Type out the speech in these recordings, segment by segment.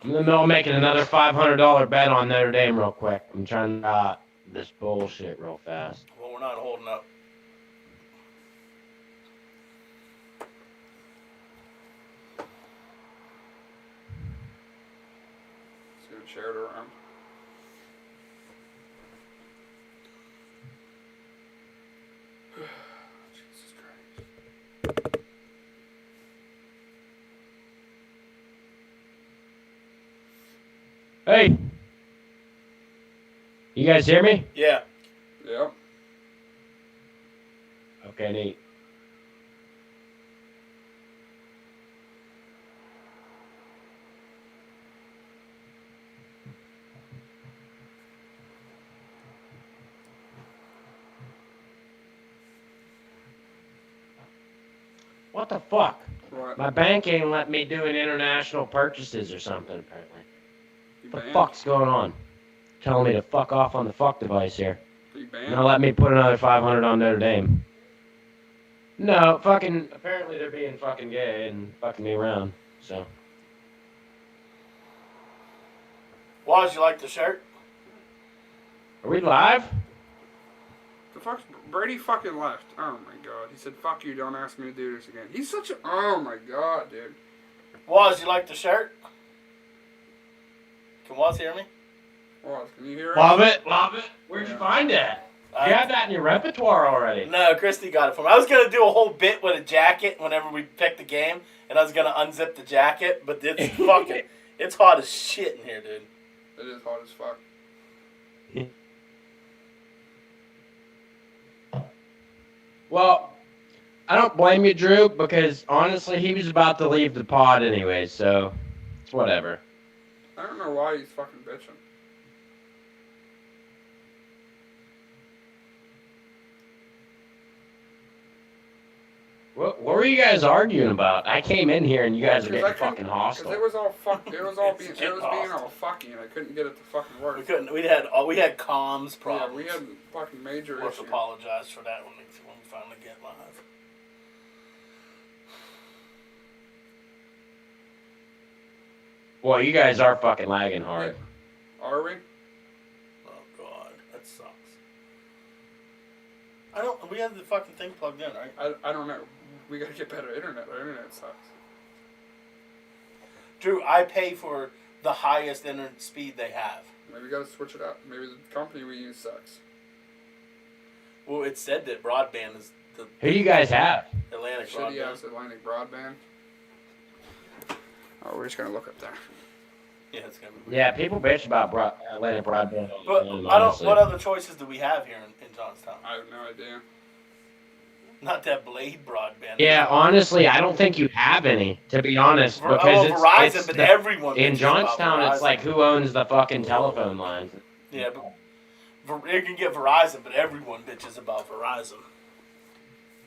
I'm in the middle of making another $500 bet on Notre Dame real quick. I'm trying to this bullshit real fast. Well, we're not holding up. See what shared around. Jesus Christ. Hey! You guys hear me? Yeah. Yep. Okay, neat. What the fuck? What? My bank ain't let me do an international purchases or something, apparently. You What the banned? fuck's going on? Telling me to fuck off on the fuck device here. You banned? Now let me put another 500 on Notre Dame. No, fucking, apparently they're being fucking gay and fucking me around, so. Waz, you like the shirt? Are we live? The fuck's Brady fucking left. Oh my god. He said, fuck you, don't ask me to do this again. He's such a. Oh my god, dude. Waz, you like the shirt? Can Waz hear me? What? Can you hear us? Love it, love it. Where'd you Yeah. find that? You have that in your repertoire already. No, Christy got it for me. I was going to do a whole bit with a jacket whenever we picked the game, and I was going to unzip the jacket, but it's fucking, it's hot as shit in here, dude. It is hot as fuck. Well, I don't blame you, Drew, because honestly, he was about to leave the pod anyway, so it's whatever. I don't know why he's fucking bitching. What were you guys arguing about? I came in here and you guys are getting fucking hostile. Because it was all fuck. It was all being. It's It was being hostile. all fucking, and I couldn't get it to fucking work. We couldn't. We had comms Yeah, problems. we had fucking major We'll have to issues. apologize for that when we finally get live. Well, you guys are fucking lagging hard. Are we? Oh god, that sucks. I don't. We have the fucking thing plugged in, right? I don't know. We gotta get better internet. Our internet sucks. Drew, I pay for the highest internet speed they have. Maybe we gotta switch it up. Maybe the company we use sucks. Well, it said that broadband is the Who do you guys have? Atlantic Shitty broadband. ass Atlantic broadband. Oh, we're just gonna look up there. Yeah, it's gonna be weird. Yeah, people bitch about Atlantic broadband. But all the time, I don't. honestly. What other choices do we have here in Johnstown? I have no idea. Not that Blade broadband. Yeah, honestly, I don't think you have any, to be honest, because it's Verizon, but everyone in bitches about Johnstown, it's Verizon. like who owns the fucking telephone lines? Yeah, but you can get Verizon, but everyone bitches about Verizon.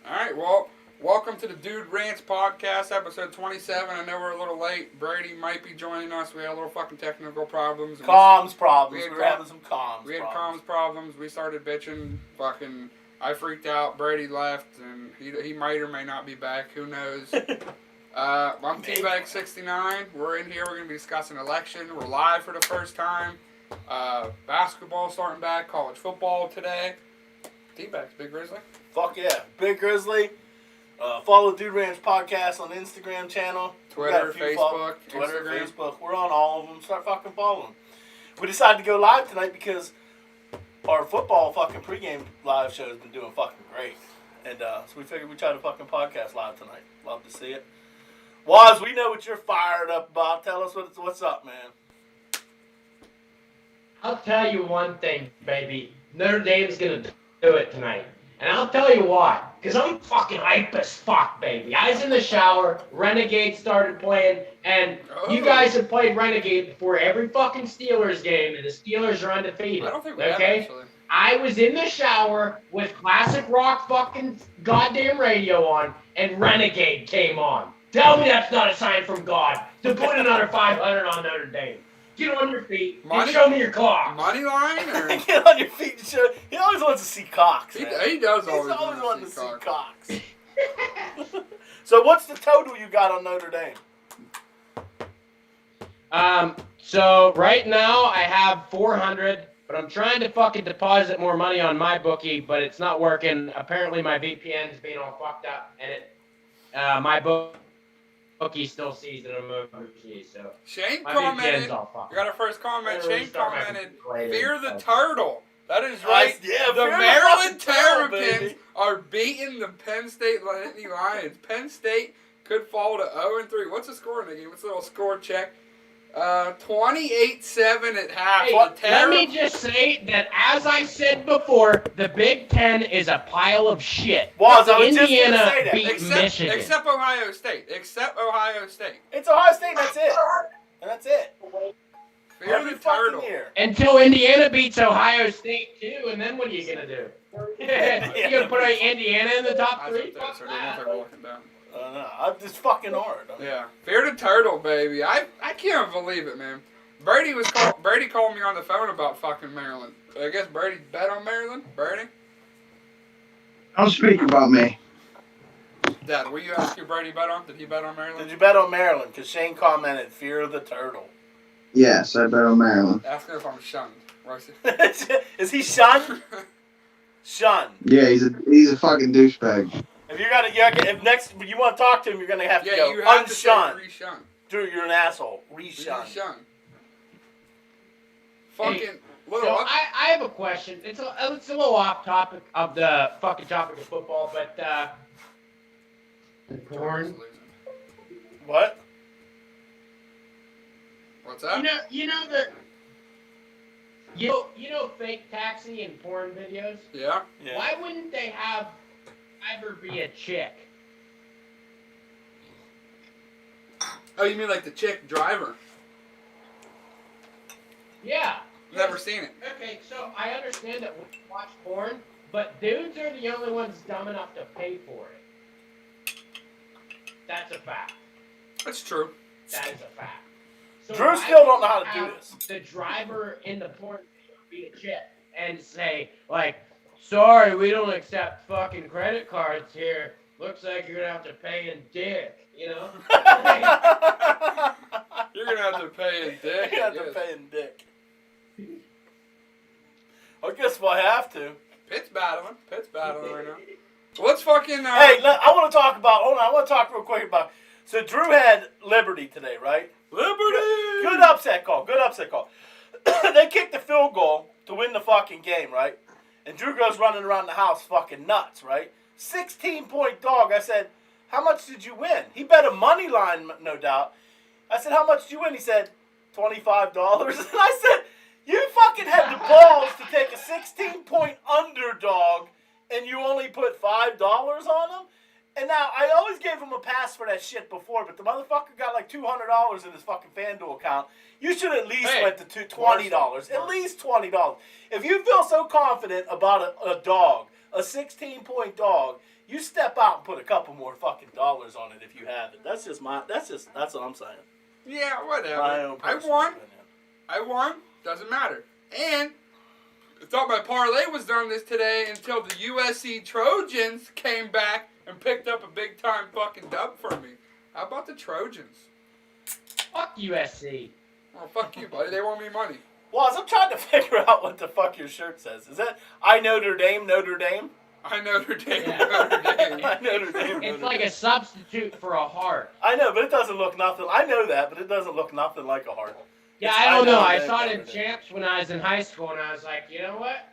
All right, well, welcome to the Dude Rants podcast, episode 27. I know we're a little late. Brady might be joining us. We had a little fucking technical problems. Comms problems. We were having some comms. We had problems. comms problems. We started bitching. Fucking, I freaked out. Brady left, and he might or may not be back. Who knows? I'm T-Bag69. We're in here. We're going to be discussing election. We're live for the first time. Basketball starting back. College football today. T-Bag's Big Grizzly. Fuck yeah. Big Grizzly. Follow Dude Ranch Podcast on Instagram channel. We got Twitter, a few Facebook, Twitter, Instagram. Facebook. We're on all of them. Start fucking following. We decided to go live tonight because our football fucking pregame live show has been doing fucking great. And so we figured we'd try to fucking podcast live tonight. Love to see it. Waz, we know what you're fired up about. Tell us what's up, man. I'll tell you one thing, baby. Notre Dame's gonna do it tonight. And I'll tell you why. Because I'm fucking hype as fuck, baby. I was in the shower, Renegade started playing, and you guys have played Renegade before every fucking Steelers game, and the Steelers are undefeated. I don't think we have, okay? actually. I was in the shower with classic rock fucking goddamn radio on, and Renegade came on. Tell me that's not a sign from God to put another 500 on Notre Dame. Get on your feet and show me your clock. Money line? Or? Get on your feet and show. He always wants to see cocks. He Man. does He's always always want wanting to to see see cocks. So what's the total you got on Notre Dame? So right now I have 400, but I'm trying to fucking deposit more money on my bookie, but it's not working. Apparently my VPN's being all fucked up, and my bookie still sees an emergency. So Shane my VPN's commented. all fucked We got up. our first comment. I'm gonna Shane restart my commented, computer later, "Fear the so. turtle." That is right. Yeah, The Fear the Maryland fucking turtle, Terrapins baby. are beating the Penn State Nittany Lions. Penn State could fall to 0-3. What's the score in the game? What's the little score check? 28-7 at half. Hey, let me just say that, as I said before, the Big Ten is a pile of shit. Was I was just Indiana gonna say that. beat Michigan. Except Ohio State. Except Ohio State. It's Ohio State. That's it. And that's it. Fear Every the fucking turtle. year. Until Indiana beats Ohio State too, and then what are you gonna do? You gonna put Indiana in the top I three? was up there, so I don't know if they're walking down. No, it's fucking hard. I mean, Yeah, Fear the turtle, baby. I can't believe it, man. Brady called me on the phone about fucking Maryland. I guess Brady bet on Maryland. Brady, Don't speak about me. Dad, will you ask who Brady bet on? Did he bet on Did Maryland? you bet on Maryland? Because Shane commented, "Fear the turtle." Yes, I bet on Maryland. Ask him if I'm shunned. Is he shunned? Shunned. Yeah, he's a fucking douchebag. If you want to talk to him, you're gonna have to Yeah, go you have to say unshunned. re-shunned. Drew, you're an asshole. Re-shunned. Re-shunned. Fucking So little. I have a question. It's a little off topic of the fucking topic of football, but porn. What? What's that? You know fake taxi and porn videos. Yeah. Yeah. Why wouldn't they have driver be a chick? Oh, you mean like the chick driver? Yeah. Never seen it. Okay, so I understand that we watch porn, but dudes are the only ones dumb enough to pay for it. That's a fact. That's true. That is a fact. So Drew why still don't know how to have do this. The driver in the porn video be a chick and say, like, sorry, we don't accept fucking credit cards here. Looks like you're gonna have to pay in dick, you know? You're gonna have to pay in dick. You have to pay in dick. I guess if I have to. Pitt's battling right now. Let's fucking. Hey, I want to talk about. Hold on, I want to talk real quick about. So Drew had Liberty today, right? Liberty. Good upset call. Good upset call. They kicked the field goal to win the fucking game, right? And Drew goes running around the house fucking nuts, right? 16-point dog. I said, how much did you win? He bet a money line, no doubt. I said, how much did you win? He said, $25. And I said, you fucking had the balls to take a 16-point underdog and you only put $5 on him? And now, I always gave him a pass for that shit before, but the motherfucker got like $200 in his fucking FanDuel account. You should at least went to $20. At least $20. If you feel so confident about a dog, a 16-point dog, you step out and put a couple more fucking dollars on it if you have it. That's what I'm saying. Yeah, whatever. My own I personal won. opinion. I won. Doesn't matter. And I thought my parlay was done this today until the USC Trojans came back and picked up a big time fucking dub for me. How about the Trojans? Fuck USC. Oh, fuck you, buddy. They want me money. Well, as I'm trying to figure out what the fuck your shirt says. Is that I Notre Dame, Notre Dame? I know Notre Dame. Yeah. Notre Dame. I Notre Dame. It's like a substitute for a heart. I know, but it doesn't look nothing. I know that, but it doesn't look nothing like a heart. Yeah, It's I don't know. Notre I Dame, saw it Notre in Dame. Champs when I was in high school, and I was like, you know what?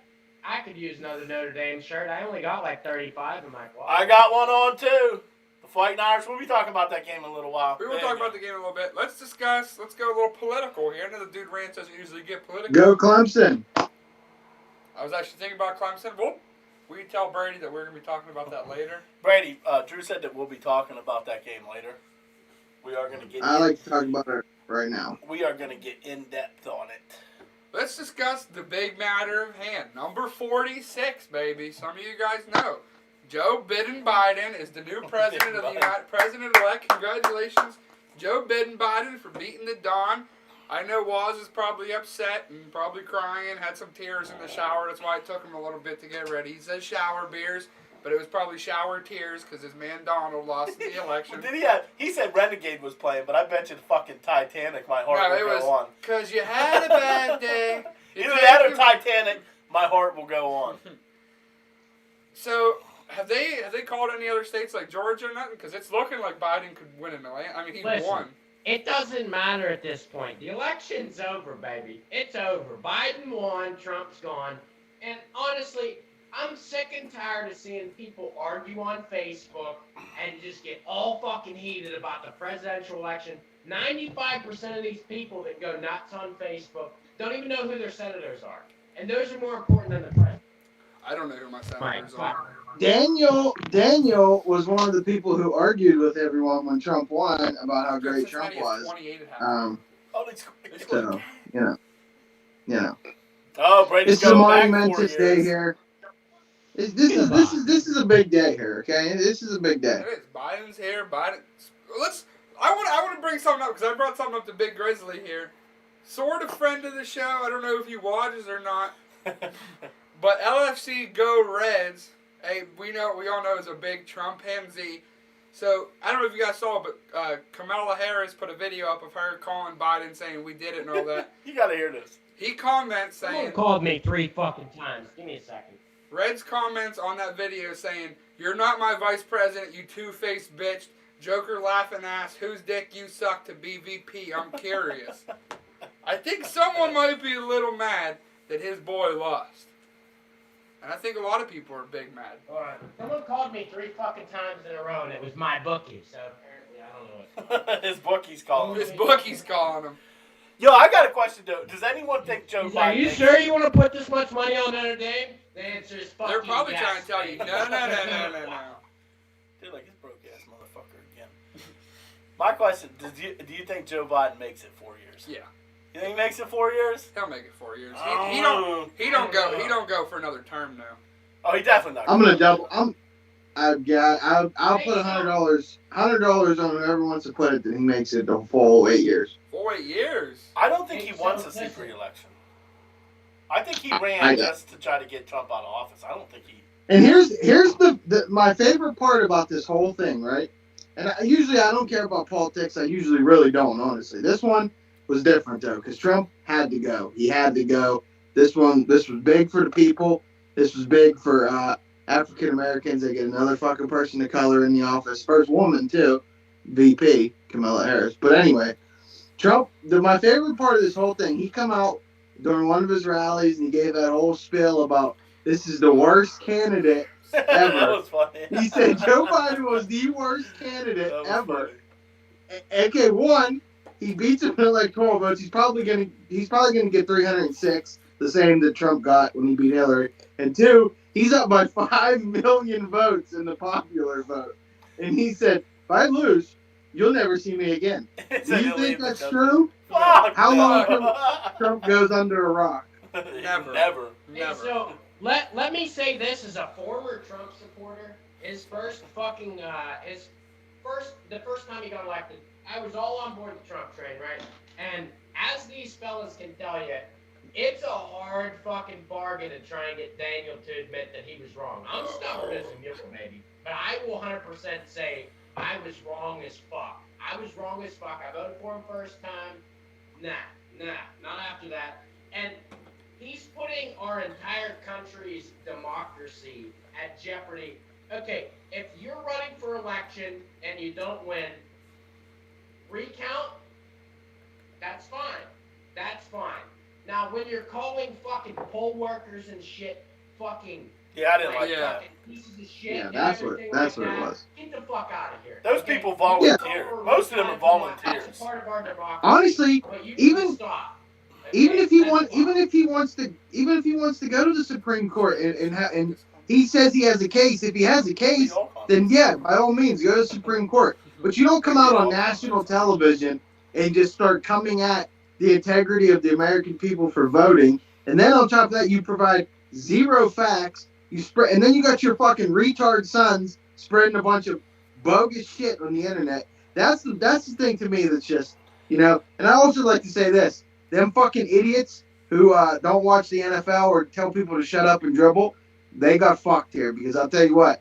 I could use another Notre Dame shirt. I only got like 35 in my closet. I got one on too. The Fighting Irish. We'll be talking about that game in a little while. We will talk about the game a little bit. Let's go a little political here. I know the dude Rance doesn't usually get political. Go Clemson. I was actually thinking about Clemson. Well, we tell Brady that we're going to be talking about that later. Brady, Drew said that we'll be talking about that game later. We are going to get. I like to talk about it right now. We are going to get in depth on it. Let's discuss the big matter of hand. Number 46, baby. Some of you guys know. Joe Biden is the new president of the President-elect. Congratulations, Joe Biden for beating the Don. I know Waz is probably upset and probably crying, had some tears in the shower. That's why it took him a little bit to get ready. He says shower beers, but it was probably shower tears because his man Donald lost the election. He said Renegade was playing, but I bet you the fucking Titanic, my heart will go on. Because you had a bad day. Either that or Titanic, my heart will go on. So, have they called any other states like Georgia or nothing? Because it's looking like Biden could win in Atlanta. I mean, he won. It doesn't matter at this point. The election's over, baby. It's over. Biden won. Trump's gone. And honestly, I'm sick and tired of seeing people argue on Facebook and just get all fucking heated about the presidential election. 95% of these people that go nuts on Facebook don't even know who their senators are. And those are more important than the president. I don't know who my senators are. Daniel was one of the people who argued with everyone when Trump won about how great Trump was. So, you know. Oh, Brady's It's a momentous day here. This is a big day here. Okay, this is a big day. It is. Biden's here. I want to bring something up because I brought something up to Big Grizzly here. Sort of friend of the show. I don't know if he watches or not. But LFC Go Reds. Hey, we all know is a big Trump MZ. So I don't know if you guys saw, but Kamala Harris put a video up of her calling Biden saying we did it and all that. You gotta hear this. He comments saying, Someone called me 3 fucking times. Give me a second. Reds comments on that video saying, "You're not my vice president, you two-faced bitch. Joker laughing ass. Whose dick you suck to be VP? I'm curious." I think someone might be a little mad that his boy lost. And I think a lot of people are big mad. Alright. Someone called me 3 fucking times in a row, and it was my bookie, so apparently I don't know what. His bookie's calling. His bookie's calling him. Yo, I got a question though. Does anyone think Joe Biden? Are you sure you want to put this much money on Notre Dame? The answer is fucking They're probably yes. trying to tell you, no. Dude, like this broke ass motherfucker again. My question: do you think Joe Biden makes it 4 years? Yeah. You think he makes it 4 years? He'll make it 4 years. He don't go for another term now. Oh, he definitely not. I'm gonna double. I'll put $100 on whoever wants to put it that he makes it the full 8 years. Full 8 years. I don't think he wants to seek re-election. I think he ran just to try to get Trump out of office. I don't think he. And here's my favorite part about this whole thing, right? And usually I don't care about politics. I usually really don't, honestly. This one was different though, because Trump had to go. He had to go. This was big for the people. This was big for African Americans. They get another fucking person of color in the office. First woman too, VP Kamala Harris. But anyway, Trump. My favorite part of this whole thing, he come out during one of his rallies and he gave that whole spiel about this is the worst candidate ever. That was funny. He said Joe Biden was the worst candidate ever. Funny. Okay, one, he beats him in electoral votes. He's probably gonna get 306, the same that Trump got when he beat Hillary. And two, he's up by 5 million votes in the popular vote. And he said, if I lose, you'll never see me again. Do you think that's true? How long till Trump goes under a rock? Never. Hey, so let me say this as a former Trump supporter. The first time he got elected, I was all on board the Trump train, right? And as these fellas can tell you, it's a hard fucking bargain to try and get Daniel to admit that he was wrong. I'm stubborn as a mule, baby. But I will 100% say I was wrong as fuck. I voted for him first time. Nah, not after that. And he's putting our entire country's democracy at jeopardy. Okay, if you're running for election and you don't win, recount, that's fine. Now, when you're calling fucking poll workers and shit fucking Yeah, I didn't like that. pieces of shit Yeah, and that's what everything it that, was. Get the fuck out of here. Those people volunteer. Most of them are volunteers. That's a part of our democracy. Honestly, But you even stop. even if he wants to go to the Supreme Court and he says he has a case, if he has a case, then yeah, by all means, go to the Supreme Court. But you don't come out on national television and just start coming at the integrity of the American people for voting. And then on top of that, you provide zero facts. You spread, and then you got your fucking retard sons spreading a bunch of bogus shit on the internet. That's the thing to me that's just, And I also like to say this: them fucking idiots who don't watch the NFL or tell people to shut up and dribble, they got fucked here. Because I'll tell you what,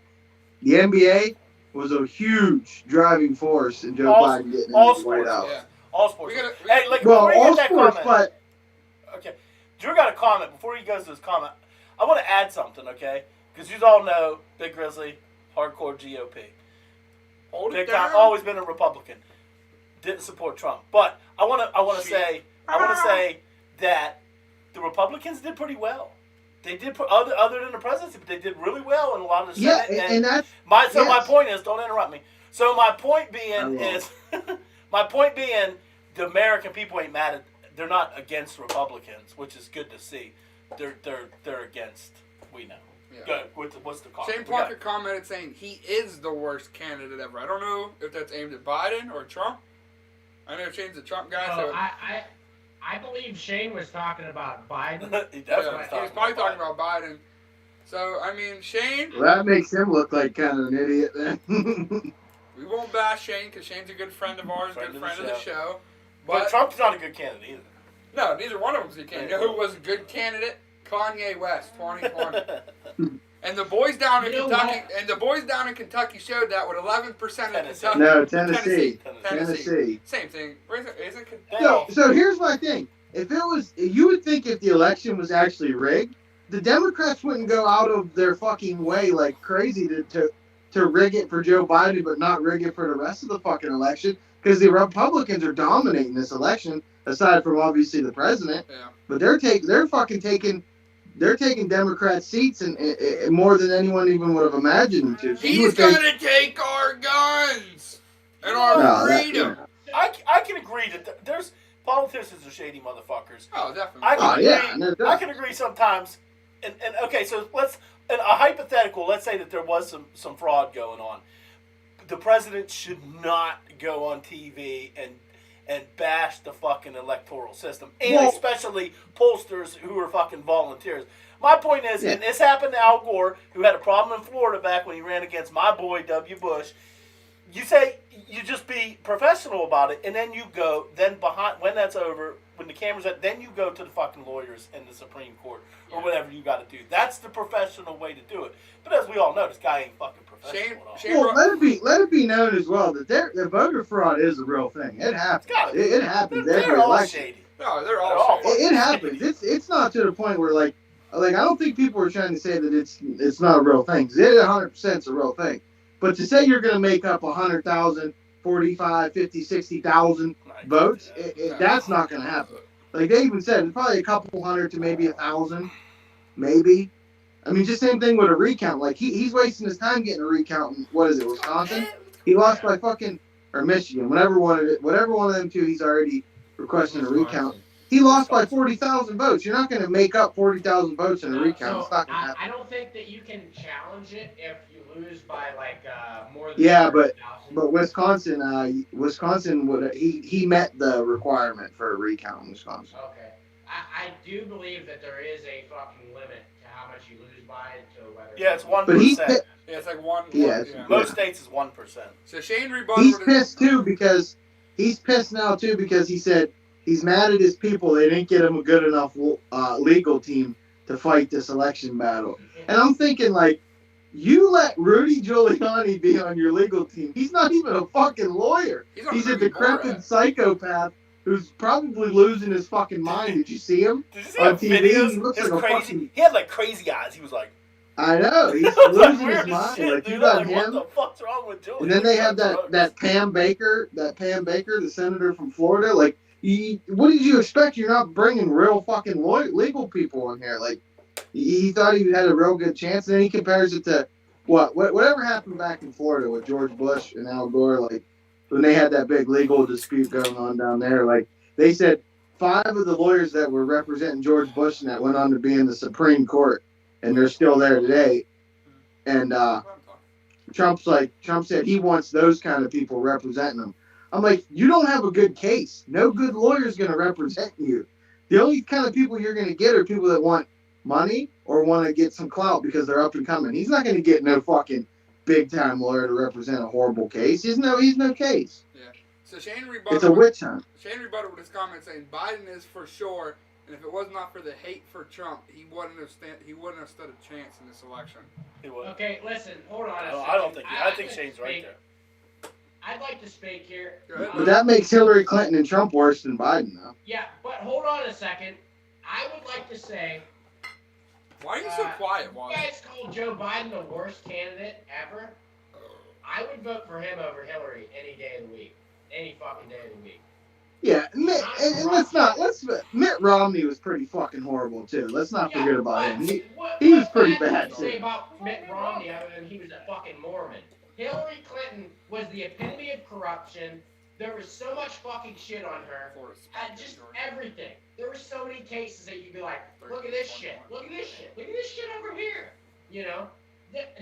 The NBA was a huge driving force in Joe All, Biden getting all into the White sports. House. Yeah. All sports. We gotta- Hey, like, Well, before you all get that sports, comment, but okay, Drew got a comment before he goes to his comment. I want to add something, okay? Because you all know Big Grizzly, hardcore GOP. Hold it Big down. time, always been a Republican. Didn't support Trump, but I want to say that the Republicans did pretty well. They did other than the presidency, but they did really well in a lot of the yeah, Senate. and that's my yes. point is, don't interrupt me. So my point being I is, my point being, the American people ain't mad at. They're not against Republicans, which is good to see. They're against. We know. Yeah. Good. What's the comment? Shane Parker commented saying he is the worst candidate ever. I don't know if that's aimed at Biden or Trump. I know Shane's a Trump guy, so I believe Shane was talking about Biden. he yeah, he was probably talking about Biden. So I mean, Shane, well, that makes him look like kind of an idiot then. we won't bash Shane because Shane's a good friend of ours, good friend of the show. But Trump's not a good candidate either. No, neither one of them's a candidate. You know who was a good candidate? Kanye West, 2020. And the boys down in Kentucky, showed that with 11% in Kentucky. No, Tennessee. Same thing. Is it So here's my thing. If it was, you would think if the election was actually rigged, the Democrats wouldn't go out of their fucking way like crazy to rig it for Joe Biden, but not rig it for the rest of the fucking election, because the Republicans are dominating this election, aside from obviously the president. Yeah. But they're taking Democrat seats and more than anyone even would have imagined them to. So He's gonna take our guns and our freedom. I can agree that there's politicians are shady motherfuckers. Oh, definitely. I can agree sometimes. And okay, so in a hypothetical, let's say that there was some fraud going on. The president should not go on TV and bash the fucking electoral system, and especially pollsters who are fucking volunteers. My point is, and this happened to Al Gore, who had a problem in Florida back when he ran against my boy W. Bush. You say you just be professional about it, and then you go. Then when that's over, when the camera's at, then you go to the fucking lawyers in the Supreme Court or whatever you got to do. That's the professional way to do it. But as we all know, this guy ain't fucking professional at all. Well, let it be known as well that the voter fraud is a real thing. It happens. It happens every They're all election. shady. No, they're all shady. It happens. It's not to the point where like I don't think people are trying to say that it's not a real thing. 'Cause it 100% is a real thing. But to say you're going to make up 100,000, 45, 50, 60,000 votes, that's not going to happen. Like they even said, it's probably a couple hundred to maybe 1,000, maybe. I mean, just same thing with a recount. Like he's wasting his time getting a recount. In, what is it, Wisconsin? He lost by fucking or Michigan, whatever one of them two. He's already requesting a recount. He lost by 40,000 votes. You're not going to make up 40,000 votes in a recount. It's not going to happen. I don't think that you can challenge it if you lose by like more than. Yeah, but Wisconsin would he met the requirement for a recount in Wisconsin. Okay, I do believe that there is a fucking limit to how much you lose by to whether. Yeah, it's 1%. Yeah, it's like 1. Yeah, most states is 1%. So Shane rebutted. He's pissed too because he said he's mad at his people. They didn't get him a good enough legal team to fight this election battle. And I'm thinking, like, you let Rudy Giuliani be on your legal team. He's not even a fucking lawyer. He's a decrepit psychopath who's probably losing his fucking mind. Did you see him? Did you see on TV? Videos? He looks like like crazy. Fucking... He had like crazy eyes. He was like, I know. He's losing his mind. Shit, like, dude. you got like, him. what the fuck's wrong with Giuliani? And then they have that Pam Baker, the senator from Florida. Like, what did you expect? You're not bringing real fucking legal people in here. Like, he thought he had a real good chance, and then he compares it to whatever happened back in Florida with George Bush and Al Gore. Like, when they had that big legal dispute going on down there, like they said, 5 of the lawyers that were representing George Bush and that went on to be in the Supreme Court, and they're still there today. And Trump said he wants those kind of people representing him. I'm like, you don't have a good case. No good lawyer is going to represent you. The only kind of people you're going to get are people that want money or want to get some clout because they're up and coming. He's not going to get no fucking big time lawyer to represent a horrible case. He's no case. Yeah. So Shane rebutted. It's a witch hunt. Shane rebutted with his comment saying Biden is for sure, and if it was not for the hate for Trump, he wouldn't have stood a chance in this election. He would. Okay, listen, hold on a second. I don't think. I think Shane's right there. I'd like to speak here. But that makes Hillary Clinton and Trump worse than Biden, though. Yeah, but hold on a second. I would like to say. Why are you so quiet, Juan? You guys call Joe Biden the worst candidate ever? I would vote for him over Hillary any day of the week. Any fucking day of the week. Yeah, Mitt Romney was pretty fucking horrible too. Let's not forget about him. He was pretty bad What too. say about Mitt Romney other than he was a fucking Mormon? Hillary Clinton was the epitome of corruption. There was so much fucking shit on her. Just everything. There were so many cases that you'd be like, look at this shit. Look at this shit. Look at this shit over here. You know?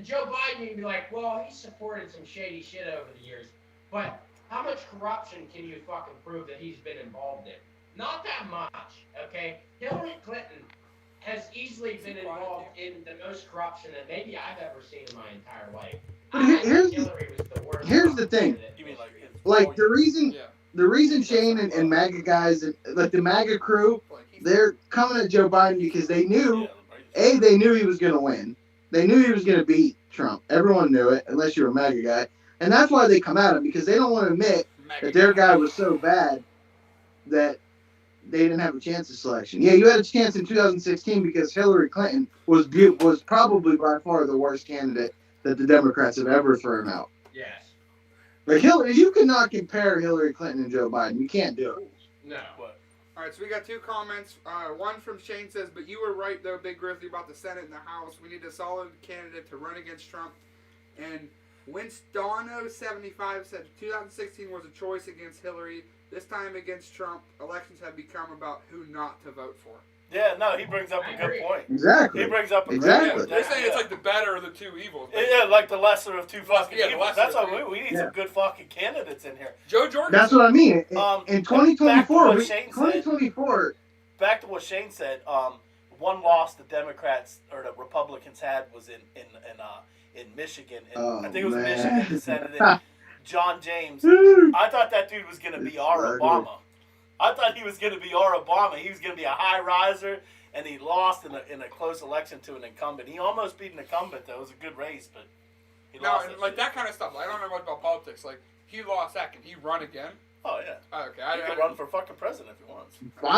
Joe Biden, you'd be like, well, he supported some shady shit over the years. But how much corruption can you fucking prove that he's been involved in? Not that much, okay? Hillary Clinton has easily been involved in the most corruption that maybe I've ever seen in my entire life. But here's the thing. You mean like the reason Shane and MAGA guys, like the MAGA crew, they're coming at Joe Biden because they knew, they knew he was going to win. They knew he was going to beat Trump. Everyone knew it, unless you're a MAGA guy. And that's why they come at him, because they don't want to admit that their guy was so bad that they didn't have a chance of selection. Yeah, you had a chance in 2016 because Hillary Clinton was probably by far the worst candidate that the Democrats have ever thrown out. Yes. Like you cannot compare Hillary Clinton and Joe Biden. You can't do it. No. What? All right, so we got two comments. One from Shane says, but you were right, though, Big Grizzly, about the Senate and the House. We need a solid candidate to run against Trump. And Winstono75 said 2016 was a choice against Hillary. This time against Trump, elections have become about who not to vote for. Yeah, no, he brings up a good point. Exactly. He brings up a exactly. great point. They're saying it's like the better of the two evils. Yeah, like the lesser of two fucking evils. That's why why we need some good fucking candidates in here. Joe Jordan. That's what I mean. In 2024, 2024. Back to what Shane said. One loss the Democrats or the Republicans had was in Michigan. I think it was Michigan. Senator John James. I thought that dude was gonna be our Obama. I thought he was going to be our Obama. He was going to be a high riser, and he lost in a close election to an incumbent. He almost beat an incumbent, though. It was a good race, but he lost. No, like that kind of stuff. I don't know much about politics. Like, he lost that. Can he run again? Oh, yeah. Oh, okay. He can run for fucking president if he wants.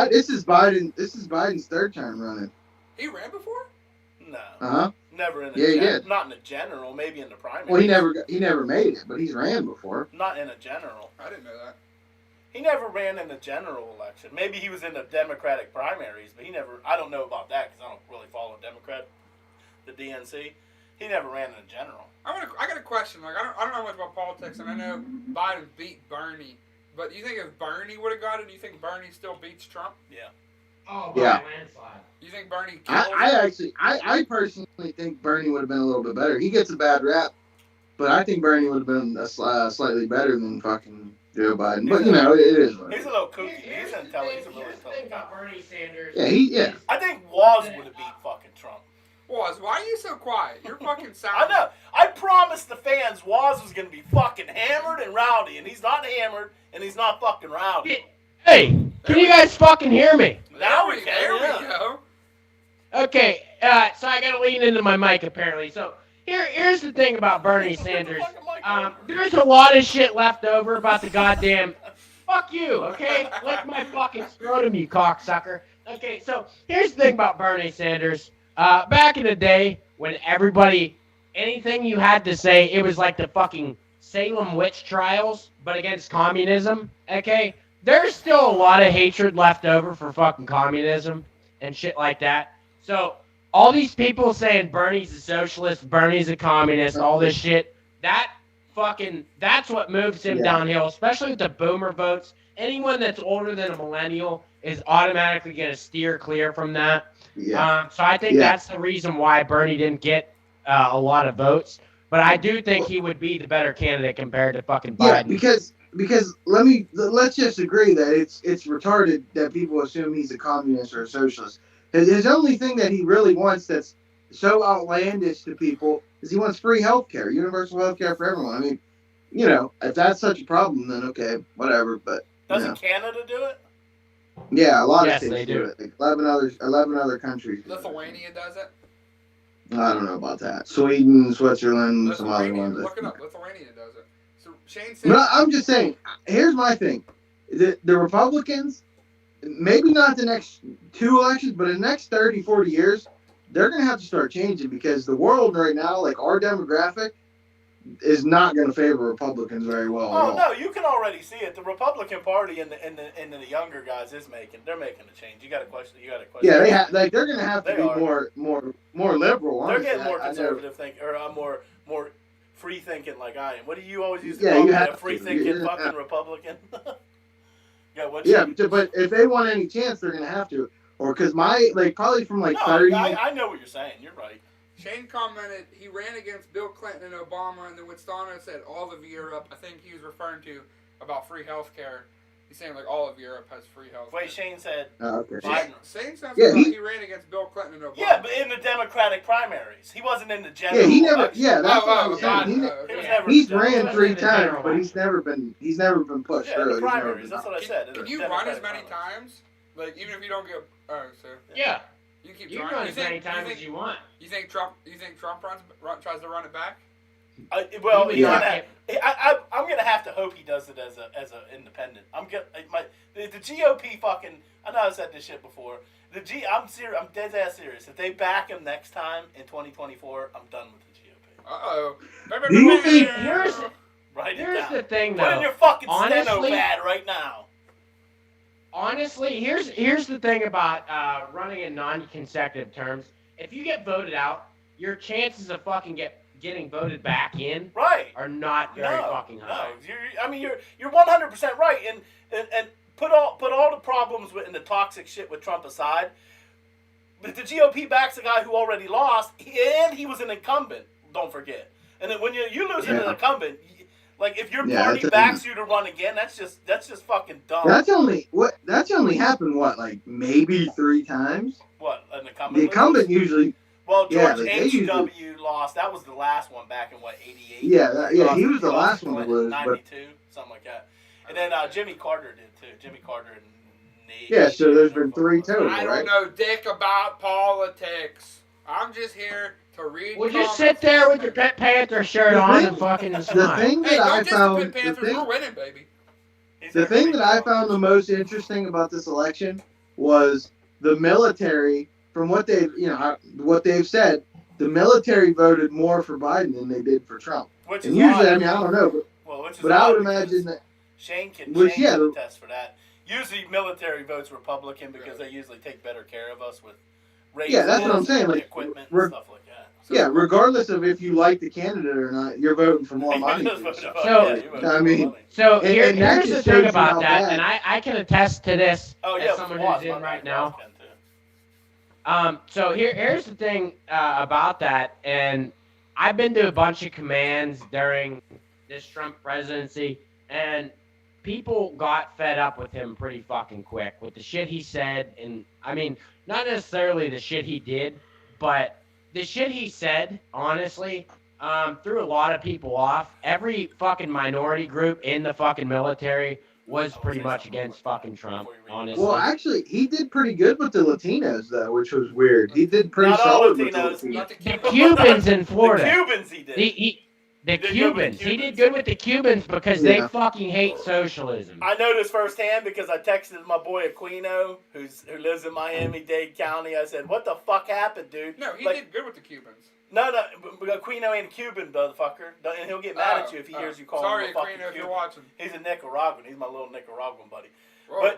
This is Biden's third term running. He ran before? No. Uh-huh. Never in a he did. Not in a general, maybe in the primary. Well, he never made it, but he's ran before. Not in a general. I didn't know that. He never ran in the general election. Maybe he was in the Democratic primaries, but he never. I don't know about that because I don't really follow the DNC. He never ran in the general. I got a question. Like, I don't know much about politics, and I know Biden beat Bernie. But do you think if Bernie would have got it, do you think Bernie still beats Trump? Yeah. Oh, by a landslide. You think Bernie kills I personally think Bernie would have been a little bit better. He gets a bad rap, but I think Bernie would have been slightly better than fucking Joe Biden. But, it is. He's a little kooky. He's intelligent. He's a really intelligent. The thing about Bernie Sanders. Yeah. I think Woz would have beat fucking Trump. Woz, why are you so quiet? You're fucking sound. I know. I promised the fans Woz was going to be fucking hammered and rowdy, and he's not hammered, and he's not fucking rowdy. Hey, can you guys fucking hear me? Now we can. There we go. Okay, so I gotta lean into my mic apparently. So here's the thing about Bernie Sanders. There's a lot of shit left over about the goddamn. Fuck you, okay? Lick my fucking scrotum, you cocksucker. Okay, so here's the thing about Bernie Sanders. Back in the day when anything you had to say, it was like the fucking Salem witch trials, but against communism. Okay, there's still a lot of hatred left over for fucking communism and shit like that. So all these people saying Bernie's a socialist, Bernie's a communist, all this shit, that's what moves him downhill, especially with the boomer votes. Anyone that's older than a millennial is automatically going to steer clear from that. Yeah. So I think that's the reason why Bernie didn't get a lot of votes. But I do think he would be the better candidate compared to fucking Biden. Yeah, because let's just agree that it's retarded that people assume he's a communist or a socialist. His only thing that he really wants that's so outlandish to people is he wants free healthcare, universal healthcare for everyone. I mean, if that's such a problem, then okay, whatever. But doesn't Canada do it? Yeah, a lot of states do it. Like 11 other countries. Lithuania does it. I don't know about that. Sweden, Switzerland, some other Lithuania. ones. Look it up. Lithuania does it. So Shane said. But I'm just saying. Here's my thing: the Republicans, maybe not the next 2 elections, but in the next 30, 40 years, they're gonna have to start changing because the world right now, like our demographic, is not going to favor Republicans very well at Oh all. no, you can already see it. The Republican Party and the younger guys they're making a change. You got to question. Yeah, they're going to have to They be are. more liberal. They're Honestly. getting more I know. conservative thinking or more free thinking like I am. What do you always use to Yeah, call you me, have a free to. thinking fucking Republican? Yeah, but if they want any chance, they're going to have to. Or because probably from No, 30. I know what you're saying. You're right. Shane commented he ran against Bill Clinton and Obama, and then when Stano said all of Europe, I think he was referring to about free health care. He's saying like all of Europe has free health care. Wait, Shane said. Okay. Shane sounds Yeah, like he ran against Bill Clinton and Obama. Yeah, but in the Democratic primaries, he wasn't in the general. Yeah, he never. election. Yeah, that's what I'm saying. He's ran 3 times, but he's never been pushed through. The primaries. That's what I said. Can you run as many times? Like even if you don't get. Oh, so. Yeah. You keep You trying. run as many times as you want. You think Trump tries to run it back? Well, Yeah. I'm gonna have to hope he does it as a independent. The GOP fucking. I know I said this shit before. I'm serious. I'm dead ass serious. If they back him next time in 2024, I'm done with the GOP. Uh-oh. Do you think- Here's the thing, though. Put in your fucking steno Honestly- pad right now. Honestly, here's the thing about running in non-consecutive terms. If you get voted out, your chances of fucking getting voted back in Right. are not very fucking high. No, you're 100% right, and put all the problems and the toxic shit with Trump aside. But the GOP backs a guy who already lost, and he was an incumbent. Don't forget. And then when you lose an incumbent, like if your party backs you to run again, that's just fucking dumb. That's only happened like maybe 3 times. What an incumbent. The incumbent usually. Well, George like, H.W. lost. That was the last one back in 88. Yeah, he was the last one to lose. 92, something like that. And then Jimmy Carter did too. Jimmy Carter and Nate. Yeah, so there's been 3 total, I don't know dick about politics. I'm just here to read. Well, just sit there with your Pet Panther shirt on and fucking smile. The thing that I found. We're winning, baby. The thing that I found the most interesting about this election was the military. From what they've said, the military voted more for Biden than they did for Trump. Which and is usually, odd. I don't know, but I would imagine that Shane can attest for that. Usually, military votes Republican because they usually take better care of us with raises. Yeah, that's what I'm saying. Like equipment and stuff like that. Yeah, regardless of if you like the candidate or not, you're voting for more money. here's the thing about that, and I can attest to this as someone who's in right now. So here's the thing about that, and I've been to a bunch of commands during this Trump presidency, and people got fed up with him pretty fucking quick with the shit he said, and I mean, not necessarily the shit he did, but the shit he said, honestly, threw a lot of people off. Every fucking minority group in the fucking military was pretty much against fucking Trump, honestly. Well, actually, he did pretty good with the Latinos, though, which was weird. He did pretty solid with the Latinos. The Cubans in Florida. The Cubans he did. The Cubans. He did good with the Cubans because they fucking hate socialism. I know this firsthand because I texted my boy Aquino, who lives in Miami-Dade County. I said, "What the fuck happened, dude?" No, he did good with the Cubans. No, Aquino ain't a Cuban, motherfucker. And he'll get mad at you if he hears you call him a fucking Cuban. Sorry, Aquino, if you're watching. He's a Nicaraguan. He's my little Nicaraguan buddy. Whoa.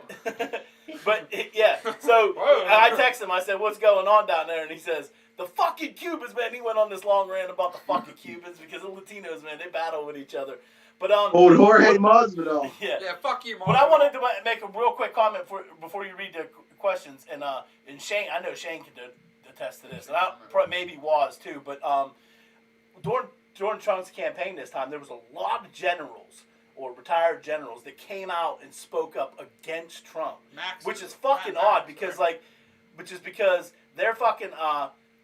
But yeah, so I texted him. I said, "What's going on down there?" And he says, "The fucking Cubans, man." He went on this long rant about the fucking Cubans because the Latinos, man, they battle with each other. But old Jorge Masvidal. Yeah, fuck you, Masvidal. But I wanted to make a real quick comment before you read the questions. And Shane, I know Shane can attest to this, and maybe was too. But during Trump's campaign this time, there was a lot of generals or retired generals that came out and spoke up against Trump, which is fucking odd because they're fucking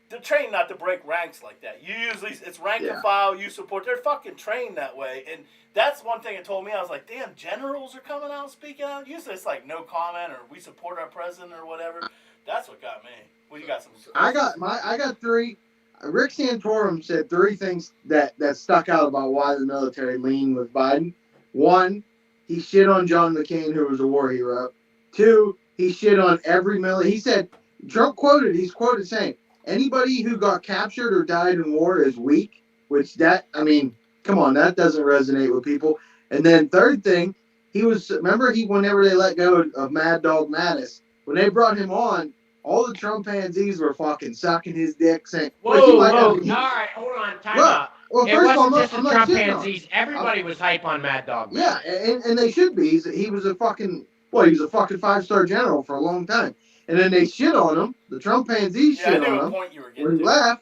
they're trained not to break ranks like that. You usually it's rank and file. You support. They're fucking trained that way, and that's one thing it told me. I was like, damn, generals are coming out speaking out. Usually it's like no comment or we support our president or whatever. That's what got me. Well, you got some. I got 3. Rick Santorum said 3 things that stuck out about why the military leaned with Biden. 1, he shit on John McCain, who was a war hero. 2, he shit on every military. He said, he's quoted saying, anybody who got captured or died in war is weak, which come on, that doesn't resonate with people. And then third thing, whenever they let go of Mad Dog Mattis, when they brought him on, all the Trump pansies were fucking sucking his dick, saying, Whoa, "Look, all right, hold on, time look, out. well, It first of all, wasn't just the I'm not Trump shitting on him. pansies. Everybody was hype on Mad Dog. Yeah, and they should be. He was a fucking 5-star general for a long time. And then they shit on him. The Trump pansies shit on him when he left.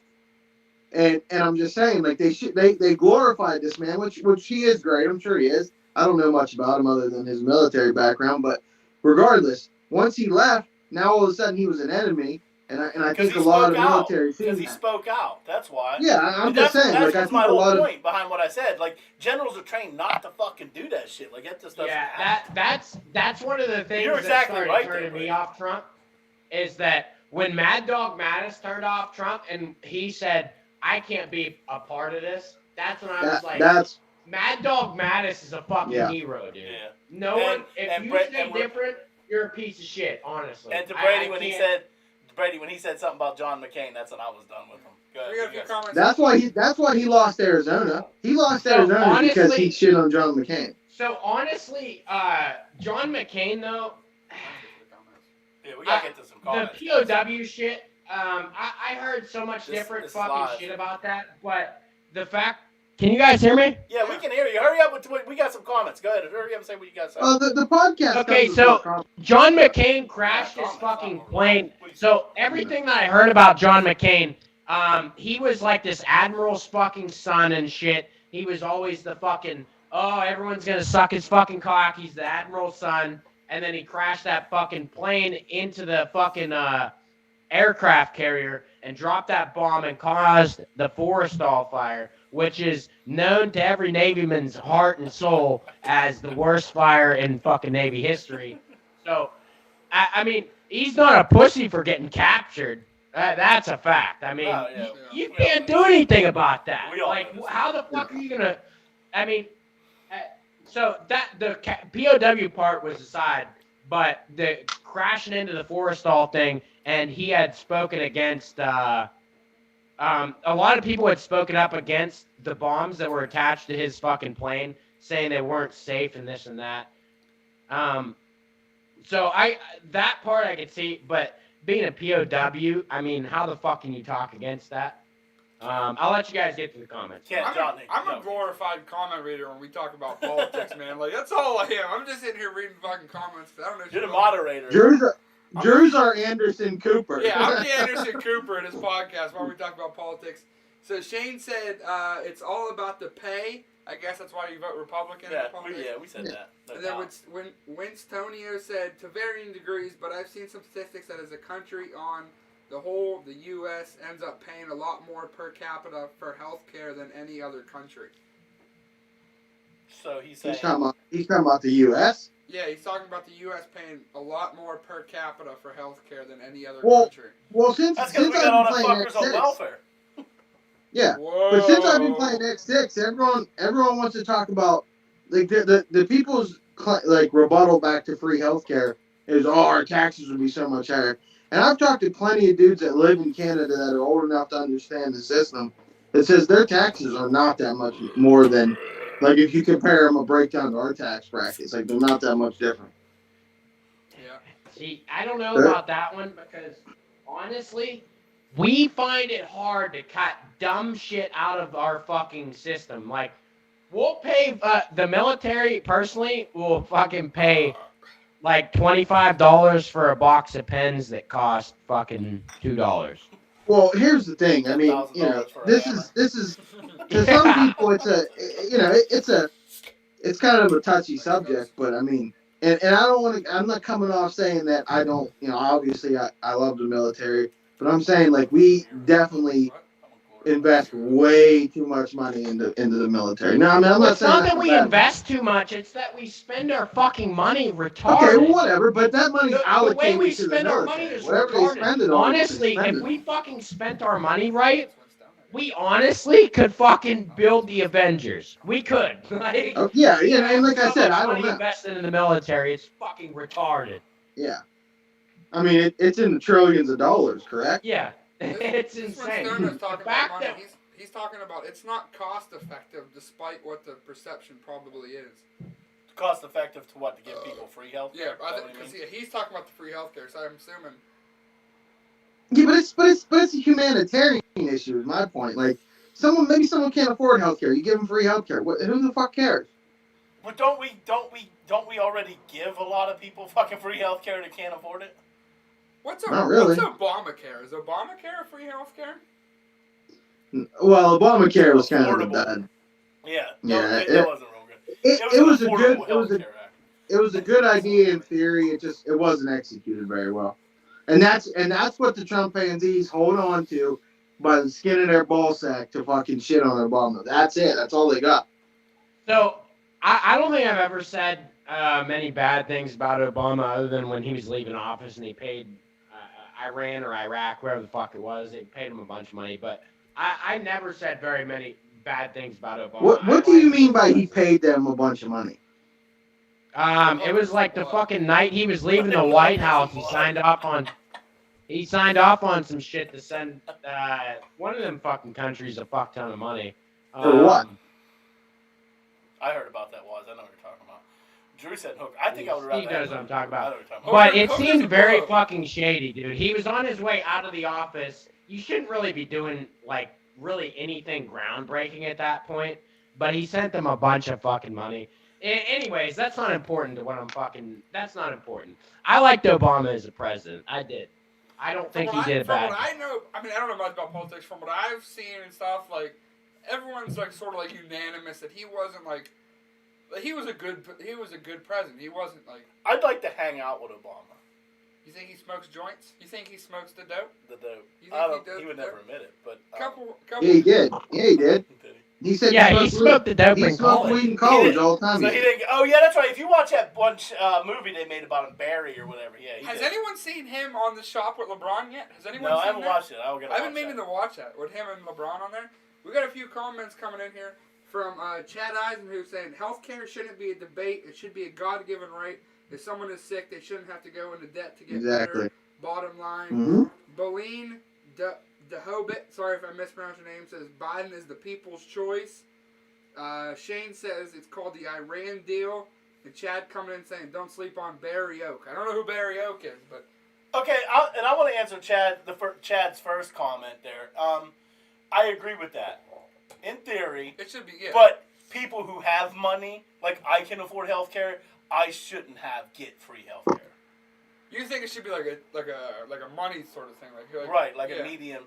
And I'm just saying, like they glorified this man, which he is great. I'm sure he is. I don't know much about him other than his military background, but regardless, once he left, now all of a sudden he was an enemy, and I think a lot of military because he spoke out. That's why. Yeah, I'm just saying. That's I think my a whole lot point behind what I said. Like generals are trained not to fucking do that shit. Like that just doesn't happen. That's one of the things You're exactly that started right, turning me off Trump. Is that when Mad Dog Mattis turned off Trump and he said, I can't be a part of this, that's when I was like, Mad Dog Mattis is a fucking hero, dude. Yeah. No one, if you say different, you're a piece of shit, honestly. And to Brady, when he said something about John McCain, that's when I was done with him. That's why he lost Arizona. He lost Arizona because he shit on John McCain. So honestly, John McCain though. Yeah, we gotta get to some comments. The POW shit. I heard so much different fucking shit about that, but the fact. Can you guys hear me? Yeah, we can hear you. Hurry up we got some comments. Go ahead. Hurry up and say what you got to say. The podcast. Okay, so John McCain crashed his fucking plane. So everything that I heard about John McCain, he was like this admiral's fucking son and shit. He was always the fucking, everyone's gonna suck his fucking cock. He's the admiral's son. And then he crashed that fucking plane into the fucking aircraft carrier and dropped that bomb and caused the Forrestal fire, which is known to every Navyman's heart and soul as the worst fire in fucking Navy history. So, I mean, he's not a pussy for getting captured. That's a fact. I mean, you can't do anything about that. Like, how the fuck are you gonna? I mean, so that the POW part was aside, but the crashing into the Forrestal thing, and he had spoken against. A lot of people had spoken up against the bombs that were attached to his fucking plane, saying they weren't safe and this and that. So that part I could see, but being a POW, I mean, how the fuck can you talk against that? I'll let you guys get to the comments. I'm a glorified comment reader when we talk about politics, man. Like, that's all I am. I'm just sitting here reading fucking comments. I don't know. You're the moderator. Drew's our Anderson Cooper. Yeah, I'm the Anderson Cooper in this podcast while we talk about politics. So Shane said it's all about the pay. I guess that's why you vote Republican. We said that. And then when Winstonio said, to varying degrees, but I've seen some statistics that as a country on the whole, the U.S. ends up paying a lot more per capita for health care than any other country. So he's saying... He's talking about the U.S.? Yeah, he's talking about the U.S. paying a lot more per capita for health care than any other country. Well, since I've been playing X6... Yeah, but since I've been playing X6, everyone wants to talk about... Like, the people's, like, rebuttal back to free healthcare is, our taxes would be so much higher. And I've talked to plenty of dudes that live in Canada that are old enough to understand the system that says their taxes are not that much more than, like, if you compare them a breakdown to our tax brackets, like, they're not that much different. Yeah. See, I don't know about that one because, honestly, we find it hard to cut dumb shit out of our fucking system. Like, we'll pay, the military, personally, will fucking pay... like $25 for a box of pens that cost fucking $2. Well, here's the thing. I mean, this is to some people it's kind of a touchy subject, but I mean, and I don't want to. I'm not coming off saying that I don't. Obviously I love the military, but I'm saying like we definitely invest way too much money into the military. No, I mean, I'm not saying that we invest too much. It's that we spend our fucking money retarded. Okay, well, whatever. But that money's allocated to the military. The way we spend our money is retarded. Honestly, if we fucking spent our money right, we honestly could fucking build the Avengers. We could. Like, Oh, yeah, we and have like I so said, much I don't money know. invested in the military. It's fucking retarded. Yeah, I mean it's in the trillions of dollars, correct? Yeah, it's This when insane. Stone is The talking about fact money, that he's talking about it's not cost effective despite what the perception probably is. Cost effective to what? To give people free health? Yeah, Because because he's talking about the free healthcare, so I'm assuming. Yeah, but it's a humanitarian issue. Is my point. Like maybe someone can't afford healthcare. You give them free healthcare. Who the fuck cares? But don't we already give a lot of people fucking free healthcare that can't afford it? Not really. What's Obamacare? Is Obamacare free healthcare? Well, Obamacare was kind of a Affordable. dud. Yeah, Yeah, that wasn't real good. It was a good Healthcare Act. it was a good idea in theory. It wasn't executed very well, and that's what the Trump pansies hold on to by the skin of their ball sack to fucking shit on Obama. That's it. That's all they got. So I don't think I've ever said many bad things about Obama other than when he was leaving office and he paid Iran or Iraq, wherever the fuck it was. They paid him a bunch of money, but I never said very many bad things about Obama. What do you mean by he paid them a bunch of money? It was like the fucking night he was leaving the White House. He signed off on some shit to send one of them fucking countries a fuck ton of money. For what? I heard about that. I know what you're talking about. Drew said Hooker. I think I would rather. Steve knows what I'm talking about. Hooker, but it seemed very fucking shady, dude. He was on his way out of the office. You shouldn't really be doing like really anything groundbreaking at that point. But he sent them a bunch of fucking money. Anyways, that's not important to what I'm fucking. That's not important. I liked Obama as a president. I did. I don't think he did a bad. From what I know, I mean, I don't know much about politics. From what I've seen and stuff, like everyone's like sort of like unanimous that he wasn't like. He was a good president. He wasn't like. I'd like to hang out with Obama. You think he smokes joints? You think he smokes the dope? The dope. You think he would never admit it, but couple. Yeah, he did. Yeah, he did. He said he smoked the dope in college. Weed in college all the time. So he didn't. Oh yeah, that's right. If you watch that movie they made about him, Barry or whatever, yeah. Has anyone seen him on the shop with LeBron yet? Has anyone? No, seen I haven't watched it. I've been meaning to watch that with him and LeBron on there. We got a few comments coming in here from Chad Eisen who's saying healthcare shouldn't be a debate. It should be a God-given right. If someone is sick, they shouldn't have to go into debt to get better. Bottom line. Mm-hmm. Boleen DeHobit, sorry if I mispronounced your name, says Biden is the people's choice. Shane says it's called the Iran deal. And Chad coming in saying don't sleep on Barry Oak. I don't know who Barry Oak is, but okay. I want to answer Chad's first comment there. I agree with that. In theory, it should be. Yeah. But people who have money, like I can afford healthcare, I shouldn't get free healthcare. You think it should be like a money sort of thing, like right, like a medium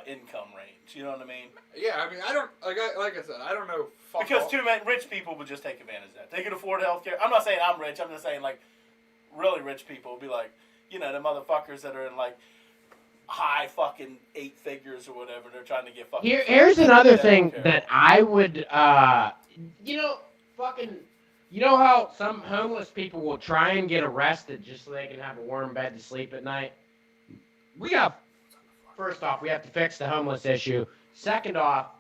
income range. You know what I mean? Yeah, I mean, I don't like I said, I don't know. Because too many rich people would just take advantage of that. They can afford healthcare. I'm not saying I'm rich. I'm just saying like really rich people would be like, the motherfuckers that are in like high fucking 8 figures or whatever. They're trying to get fucking. Here's another thing that I would, you know how some homeless people will try and get arrested just so they can have a warm bed to sleep at night? First off, we have to fix the homeless issue. Second off,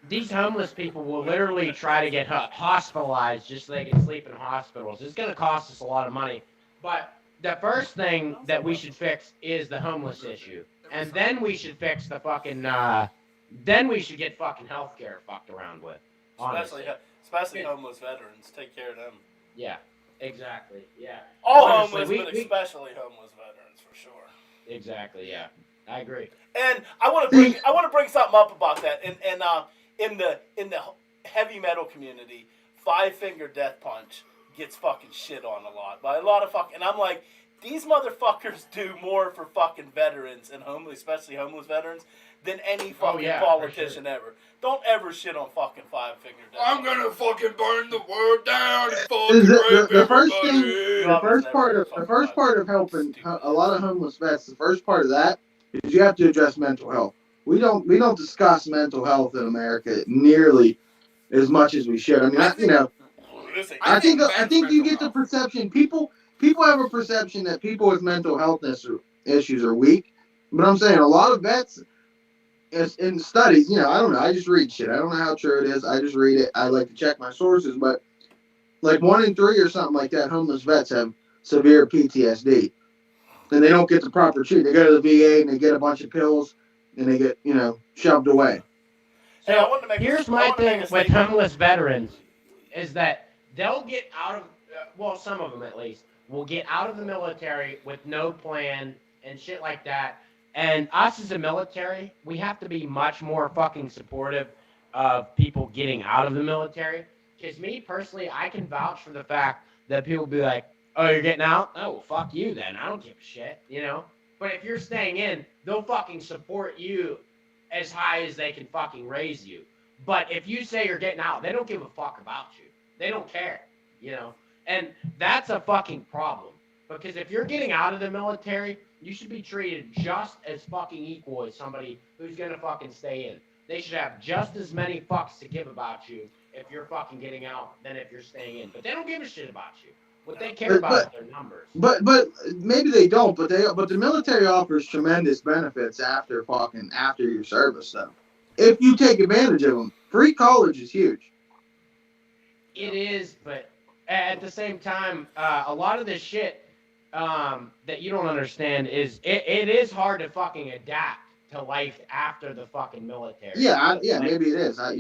these homeless people will literally try to get hospitalized just so they can sleep in hospitals. It's going to cost us a lot of money. But the first thing that we should fix is the homeless issue. And then we should fix the fucking, then we should get fucking healthcare fucked around with. Honestly. Especially homeless veterans. Take care of them. Yeah, exactly. Yeah. All homeless, but especially homeless veterans for sure. Exactly. Yeah, I agree. And I want to bring something up about that. And in the heavy metal community, 5-finger death punch gets fucking shit on a lot by a lot of fucking. And I'm like, these motherfuckers do more for fucking veterans and especially homeless veterans, than any fucking politician ever. Don't ever shit on fucking 5-finger death. I'm gonna fucking burn the world down and the first part of helping a lot of homeless vets, the first part of that is you have to address mental health. We don't discuss mental health in America nearly as much as we should. I mean, I think you get the perception people have a perception that people with mental health issues are weak. But I'm saying a lot of vets in studies, I don't know. I just read shit. I don't know how true it is. I just read it. I like to check my sources, but like 1 in 3 or something like that, homeless vets have severe PTSD, and they don't get the proper treatment. They go to the VA and they get a bunch of pills, and they get shoved away. Hey, I So wanted to make here's I my wanted to make thing a with statement. homeless veterans is that they'll get out of, well, some of them at least, will get out of the military with no plan and shit like that. And us as a military, we have to be much more fucking supportive of people getting out of the military. Because me personally, I can vouch for the fact that people be like, oh, you're getting out? Oh, well, fuck you then. I don't give a shit, you know? But if you're staying in, they'll fucking support you as high as they can fucking raise you. But if you say you're getting out, they don't give a fuck about you. They don't care, you know? And that's a fucking problem. Because if you're getting out of the military, you should be treated just as fucking equal as somebody who's gonna fucking stay in. They should have just as many fucks to give about you if you're fucking getting out than if you're staying in. But they don't give a shit about you. What they care But about but is their numbers. but maybe they don't. But the military offers tremendous benefits after your service though. If you take advantage of them, free college is huge. It is, but at the same time, a lot of this shit that you don't understand is it is hard to fucking adapt to life after the fucking military. Yeah, Like, maybe it is. I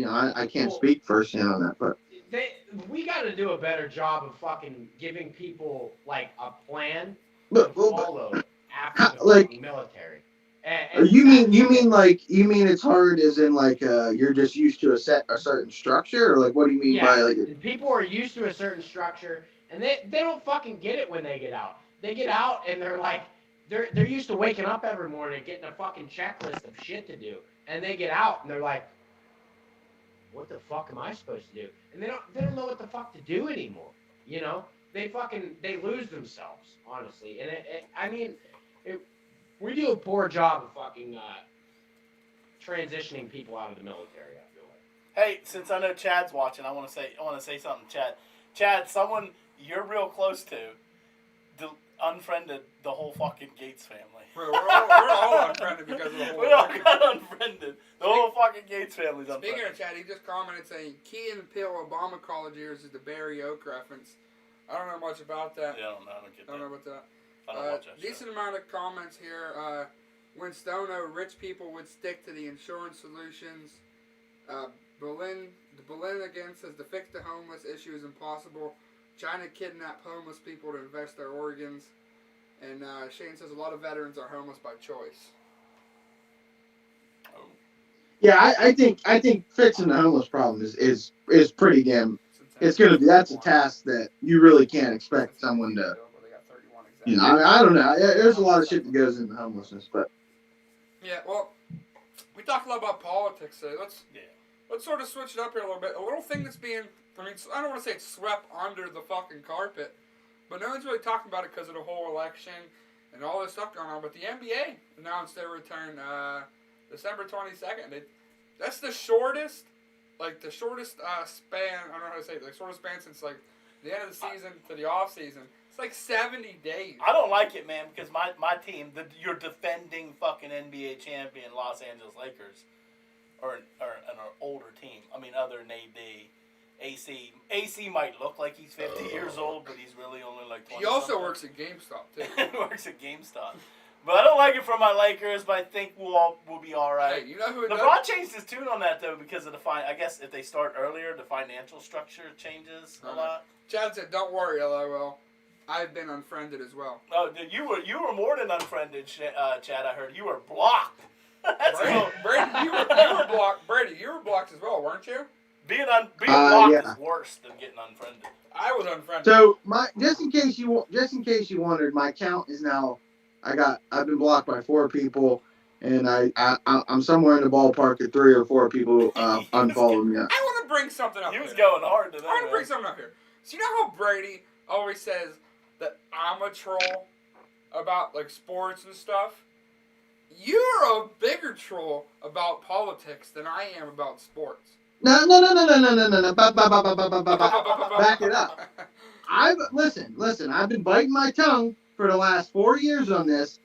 can't well, speak firsthand on that, but they we got to do a better job of fucking giving people like a plan to but follow after the like fucking military. you mean That's you mean like you mean it's hard as in like you're just used to a certain structure, or like what do you mean by yeah, like people are used to a certain structure, and they don't fucking get it when they get out. They get out and they're like they're used to waking up every morning getting a fucking checklist of shit to do, and they get out and they're like, what the fuck am I supposed to do? And they don't know what the fuck to do anymore. You know, they lose themselves honestly, and I mean, it, we do a poor job of fucking transitioning people out of the military. I feel like. Hey, since I know Chad's watching, I want to say something, Chad. Chad, someone you're real close to, unfriended the whole fucking Gates family. We're all unfriended because of the whole. We all got unfriended. The whole fucking Gates family's unfriended. Speaking of Chad, he just commented saying Key and Peele Obama college years is the Barry Oak reference. I don't know much about that. Yeah, I don't get that. I don't know about that. I don't watch that Decent amount of comments here. When Stono, rich people would stick to the insurance solutions. Berlin again says to fix the homeless issue is impossible. China kidnapped homeless people to invest their organs. And Shane says a lot of veterans are homeless by choice. Oh. Yeah, I think fixing the homeless problem is pretty damn. That's a task that you really can't expect someone to. I don't know. There's a lot of shit that goes into homelessness, but yeah, well, we talked a lot about politics today. Let's sort of switch it up here a little bit. A little thing that's being, I mean, I don't want to say it's swept under the fucking carpet, but no one's really talking about it because of the whole election and all this stuff going on. But the NBA announced their return December 22nd. That's the shortest span, I don't know how to say it, like shortest span since like the end of the season to the off season. It's like 70 days. I don't like it, man, because my team, your defending fucking NBA champion Los Angeles Lakers, or an older team. I mean, other than AD. AC might look like he's 50 years old, but he's really only like 20. He also works at GameStop, too. He works at GameStop. But I don't like it for my Lakers, but I think we'll be all right. Hey, you know who it LeBron changed his tune on that, though, because of I guess if they start earlier, the financial structure changes a lot. Chad said, don't worry, LOL. I've been unfriended as well. Oh, dude, you were more than unfriended, Chad. I heard you were blocked. Brady, you were blocked. Brady, you were blocked as well, weren't you? Being blocked yeah. is worse than getting unfriended. I was unfriended. So just in case you wondered, my count is now. I've been blocked by 4 people, and I'm somewhere in the ballpark of 3 or 4 people unfollowed me. I want to bring something up. He was going hard today. I want to bring something up here. So you know how Brady always says that I'm a troll about like sports and stuff? You're a bigger troll about politics than I am about sports. No. Back it up. Listen. I've been biting my tongue for the last 4 years on this.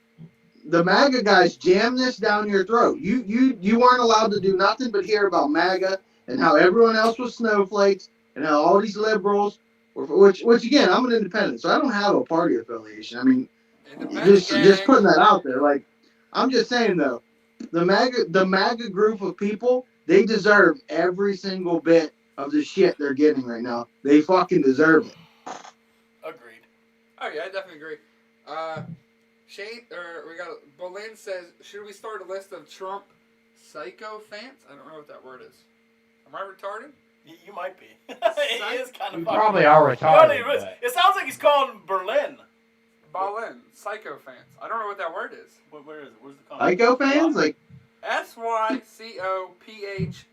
the MAGA guys jam this down your throat. You weren't allowed to do nothing but hear about MAGA and how everyone else was snowflakes and how all these liberals, which again, I'm an independent, so I don't have a party affiliation. I mean, Independent just gang. putting that out there. Like, I'm just saying though, the MAGA group of people, they deserve every single bit of the shit they're getting right now. They fucking deserve it. Agreed. Oh yeah, I definitely agree. Shane, or we got Bolin says, should we start a list of Trump psycho fans? I don't know what that word is. Am I retarded? You might be. He is kind of You fucking. probably are retarded. It But... It sounds like he's calling Berlin. Bolin, psycho fans. I don't know what that word is. Where is it? Where's the comment? Psycho fans, like SYCOPHANTS.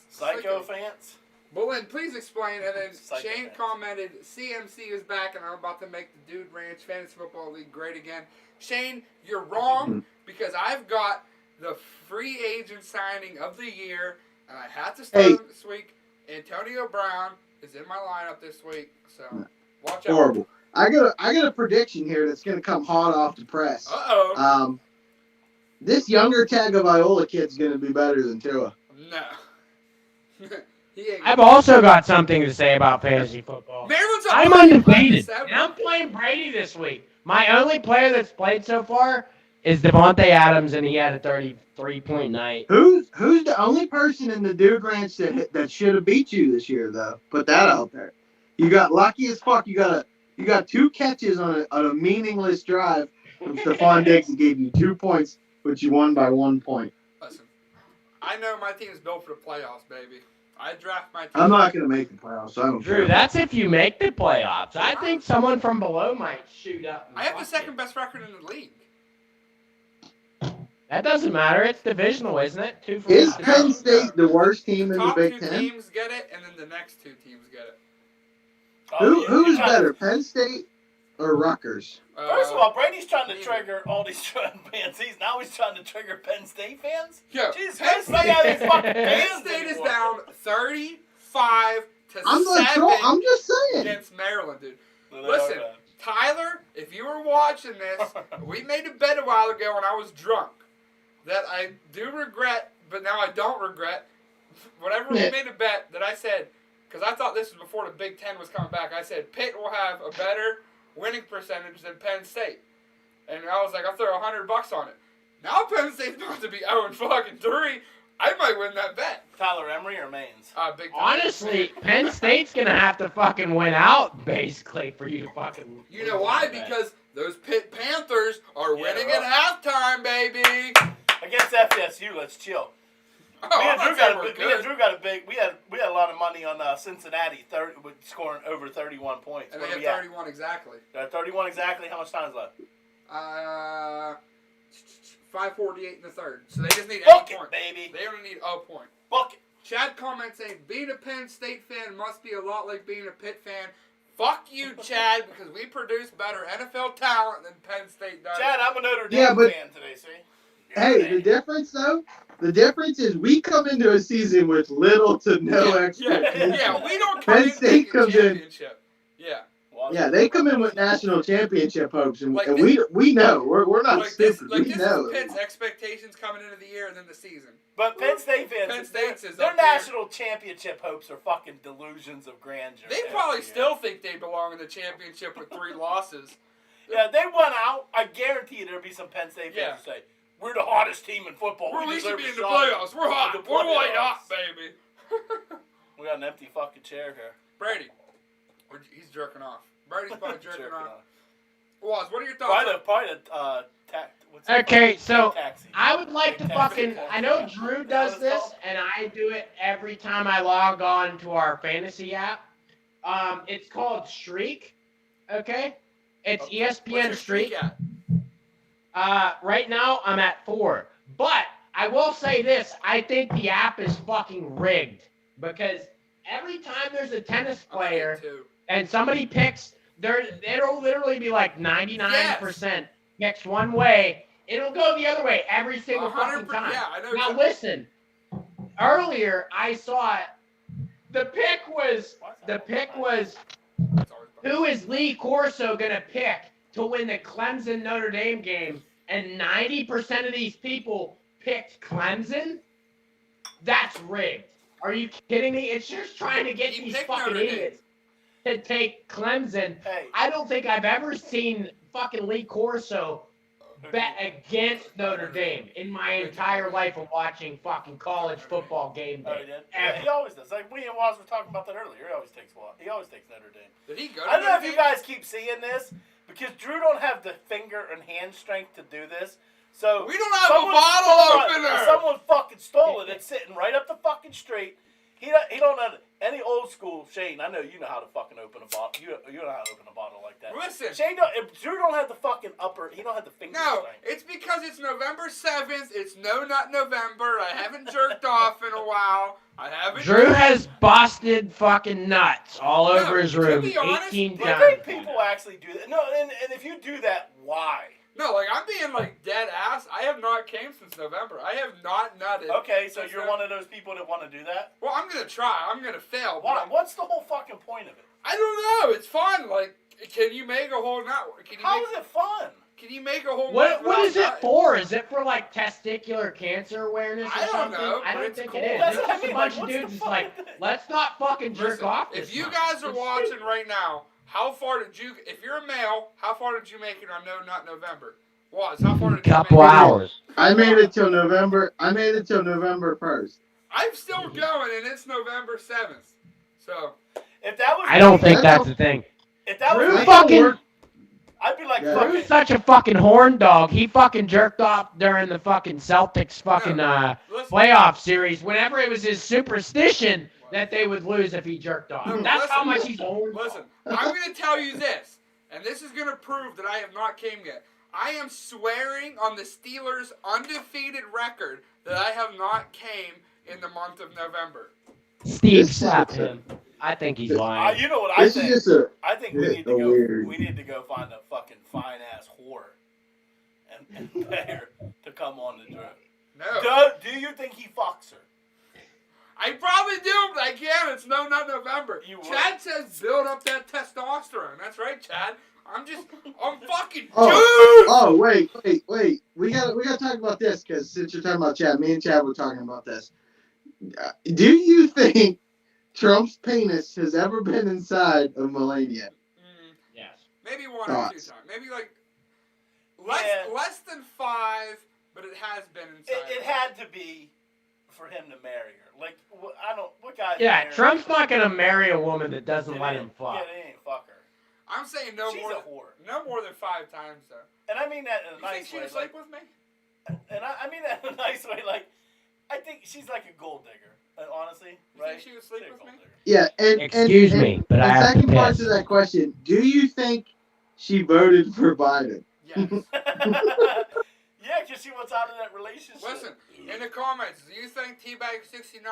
Psycho fans? Bolin, please explain. And then Psycho Shane fans. commented, CMC is back and I'm about to make the Dude Ranch Fantasy Football League great again. Shane, you're wrong because I've got the free agent signing of the year and I had to start him this week. Antonio Brown is in my lineup this week, so watch out. horrible. I got a prediction here that's gonna come hot off the press. Uh-oh. This younger Tagovailoa kid's gonna be better than Tua. No. He ain't. I've also got something to say about fantasy football. Maryland's up I'm 11-7. undefeated, and I'm playing Brady this week. My only player that's played so far is Devontae Adams, and he had a 33-point night. Who's the only person in the Dude Ranch that should have beat you this year though? Put that out there. You got lucky as fuck. You got 2 catches on a meaningless drive from Stephon Diggs and gave you 2 points, but you won by 1 point. Listen, I know my team is built for the playoffs, baby. I draft my team. I'm not gonna make the playoffs. So I don't Drew, care. that's if you make the playoffs. I think someone from below might shoot up. I have the second best record in the league. That doesn't matter. It's divisional, isn't it? 2 for Is each. Penn State the worst team in the Top Big 2 Ten? teams get it, and then the next 2 teams get it. Who's better, Penn State or Rutgers? First of all, Brady's trying to trigger all these fans. Now he's trying to trigger Penn State fans? Yo, Jesus Penn Christ, not having these fucking Penn fans State is anymore. down 35 to I'm 7 I'm just saying. against Maryland, dude. No, Listen, no. Tyler, if you were watching this, we made a bet a while ago when I was drunk that I do regret, but now I don't regret. Whatever we made a bet that I said, because I thought this was before the Big Ten was coming back. I said Pitt will have a better winning percentage than Penn State, and I was like, I'll throw $100 on it. Now Penn State's about to be 0-3. I might win that bet. Tyler Emery or Maines? Big time. Honestly, Penn State's gonna have to fucking win out basically for you to fucking. You know why? Because those Pitt Panthers are winning right. at halftime, baby. Against FSU, let's chill. Oh, Me and I'm Drew not saying got we're a good. big. We had a lot of money on Cincinnati, with scoring over 31 points. And Where they we have at? 31 exactly. They're at 31 exactly. How much time is left? 5:48 in the third. So they just need 8 Book it, points. baby. They only need a point. Book it. Chad comments saying, being a Penn State fan must be a lot like being a Pitt fan. Fuck you, Chad, because we produce better NFL talent than Penn State does. Chad, I'm a Notre Dame Yeah, but- fan today, see? Hey, the difference though, the difference is we come into a season with little to no expectations. Yeah, we don't Penn come State in comes in- championship. Yeah. Yeah, they come in with national championship hopes, and, Like and this- we know we're not Like this, stupid. like we this know. is Pitt's expectations coming into the year and then the season. But Penn State fans, Penn State's is their up there. national championship hopes are fucking delusions of grandeur. They every probably year. still think they belong in the championship with 3 losses. Yeah, they went out. I guarantee you there'll be some Penn State fans Yeah. who say, we're the hottest team in football. We should deserve be a in the shot." playoffs. We're hot. The We're white playoffs. hot, baby. We got an empty fucking chair here. Brady. He's jerking off. Brady's probably jerking Jerking off. off. Waz, what are your thoughts? What's it Okay, called? so Taxi. I would like to fucking. I know Drew does this, and I do it every time I log on to our fantasy app. It's called Streak. Okay, it's What's ESPN your Streak. at? Right now I'm at 4, but I will say this: I think the app is fucking rigged because every time there's a tennis player and somebody picks, it'll literally be like 99% picks one way. It'll go the other way every single fucking 100%. time. Yeah, I know. Now listen, earlier I saw it. The pick was who is Lee Corso gonna pick to win the Clemson Notre Dame game, and 90% of these people picked Clemson, that's rigged. Are you kidding me? It's just trying to get He these picked fucking Notre Dame. idiots to take Clemson. Hey. I don't think I've ever seen fucking Lee Corso bet against Notre Dame in my entire life of watching fucking college football game Oh, he day. did? Yeah, he always does. Like me and Waz were talking about that earlier. He always takes Notre Dame. Did he go to I don't know Notre if you Dame? guys keep seeing this because Drew don't have the finger and hand strength to do this. So We don't have a someone bottle stole it. opener. Someone fucking stole it. It's sitting right up the fucking street. He don't know any old school. Shane, I know you know how to fucking open a bottle. You know how to open a bottle like that. Listen. Shane, if Drew don't have the fucking he don't have the finger No, strength. it's because it's November 7th. It's No Nut November. I haven't jerked off in a while. I haven't. Drew has busted fucking nuts all No, over his to room be honest, 18 Do you times. think people actually do that? No, and if you do that, why? No, like I'm being like dead ass. I have not came since November. I have not nutted. Okay, so since you're one of those people that want to do that? Well, I'm gonna try. I'm gonna fail. but Why? I'm- What's the whole fucking point of it? I don't know. It's fun. Like, can you make a whole nut? How is it fun? Can you make a whole nut? What without is it nutting? for? Is it for like testicular cancer awareness or I don't something? know, I but don't it's think cool. it is. That's It's what I just a mean, bunch like, of what's the dudes just fun like, with it? let's not fucking jerk Listen, off. If this you much. guys are It's watching stupid. right now, how far did you? If you're a male, how far did you make it on No Nut November? Was how far did you Couple make it? hours. I made it till November. I made it till November 1st. I'm still going, and it's November 7th. So If that was I don't me, think that's the thing. if that was Drew me, fucking I'd be like Yeah. fucking. Drew's such a fucking horn dog. He fucking jerked off during the fucking Celtics fucking listen, playoff series whenever it was his superstition that they would lose if he jerked off. No, That's how listen, much he's a horn dog. listen. I'm gonna tell you this, and this is gonna prove that I have not came yet. I am swearing on the Steelers' undefeated record that I have not came in the month of November. Steve This slapped is- him. I think he's lying. You know what I This is think? just a. I think we It's need to go. weird. We need to go find a fucking fine ass whore, and pay her to come on the drip. No, Do you think he fucks her? I probably do, but I can't. It's No Nut November. You would. Chad says build up that testosterone. That's right, Chad. I'm fucking Oh. dude. Oh wait. We got to talk about this because since you're talking about Chad, me and Chad were talking about this. Do you think Trump's penis has ever been inside of Melania? Yes. Maybe one or Thoughts? 2 times. Maybe like Yeah. less than 5, but it has been inside. It had to be for him to marry her. Like I don't. What guy? Yeah, Trump's not gonna marry a woman that doesn't let him Yeah, fuck. they ain't fuck her. I'm saying She's a whore, no more than 5 times though. and I mean that in a You nice think she way. would Like, sleep with me? and I mean that in a nice way. Like, I think she's like a gold digger. Honestly, You right? think she would sleep She's a with gold me? digger. Yeah, and Excuse me, but I and have to second part piss. to that question: do you think she voted for Biden? Yes. Yeah, because she wants out of that relationship. Listen, in the comments, do you think T-Bag69,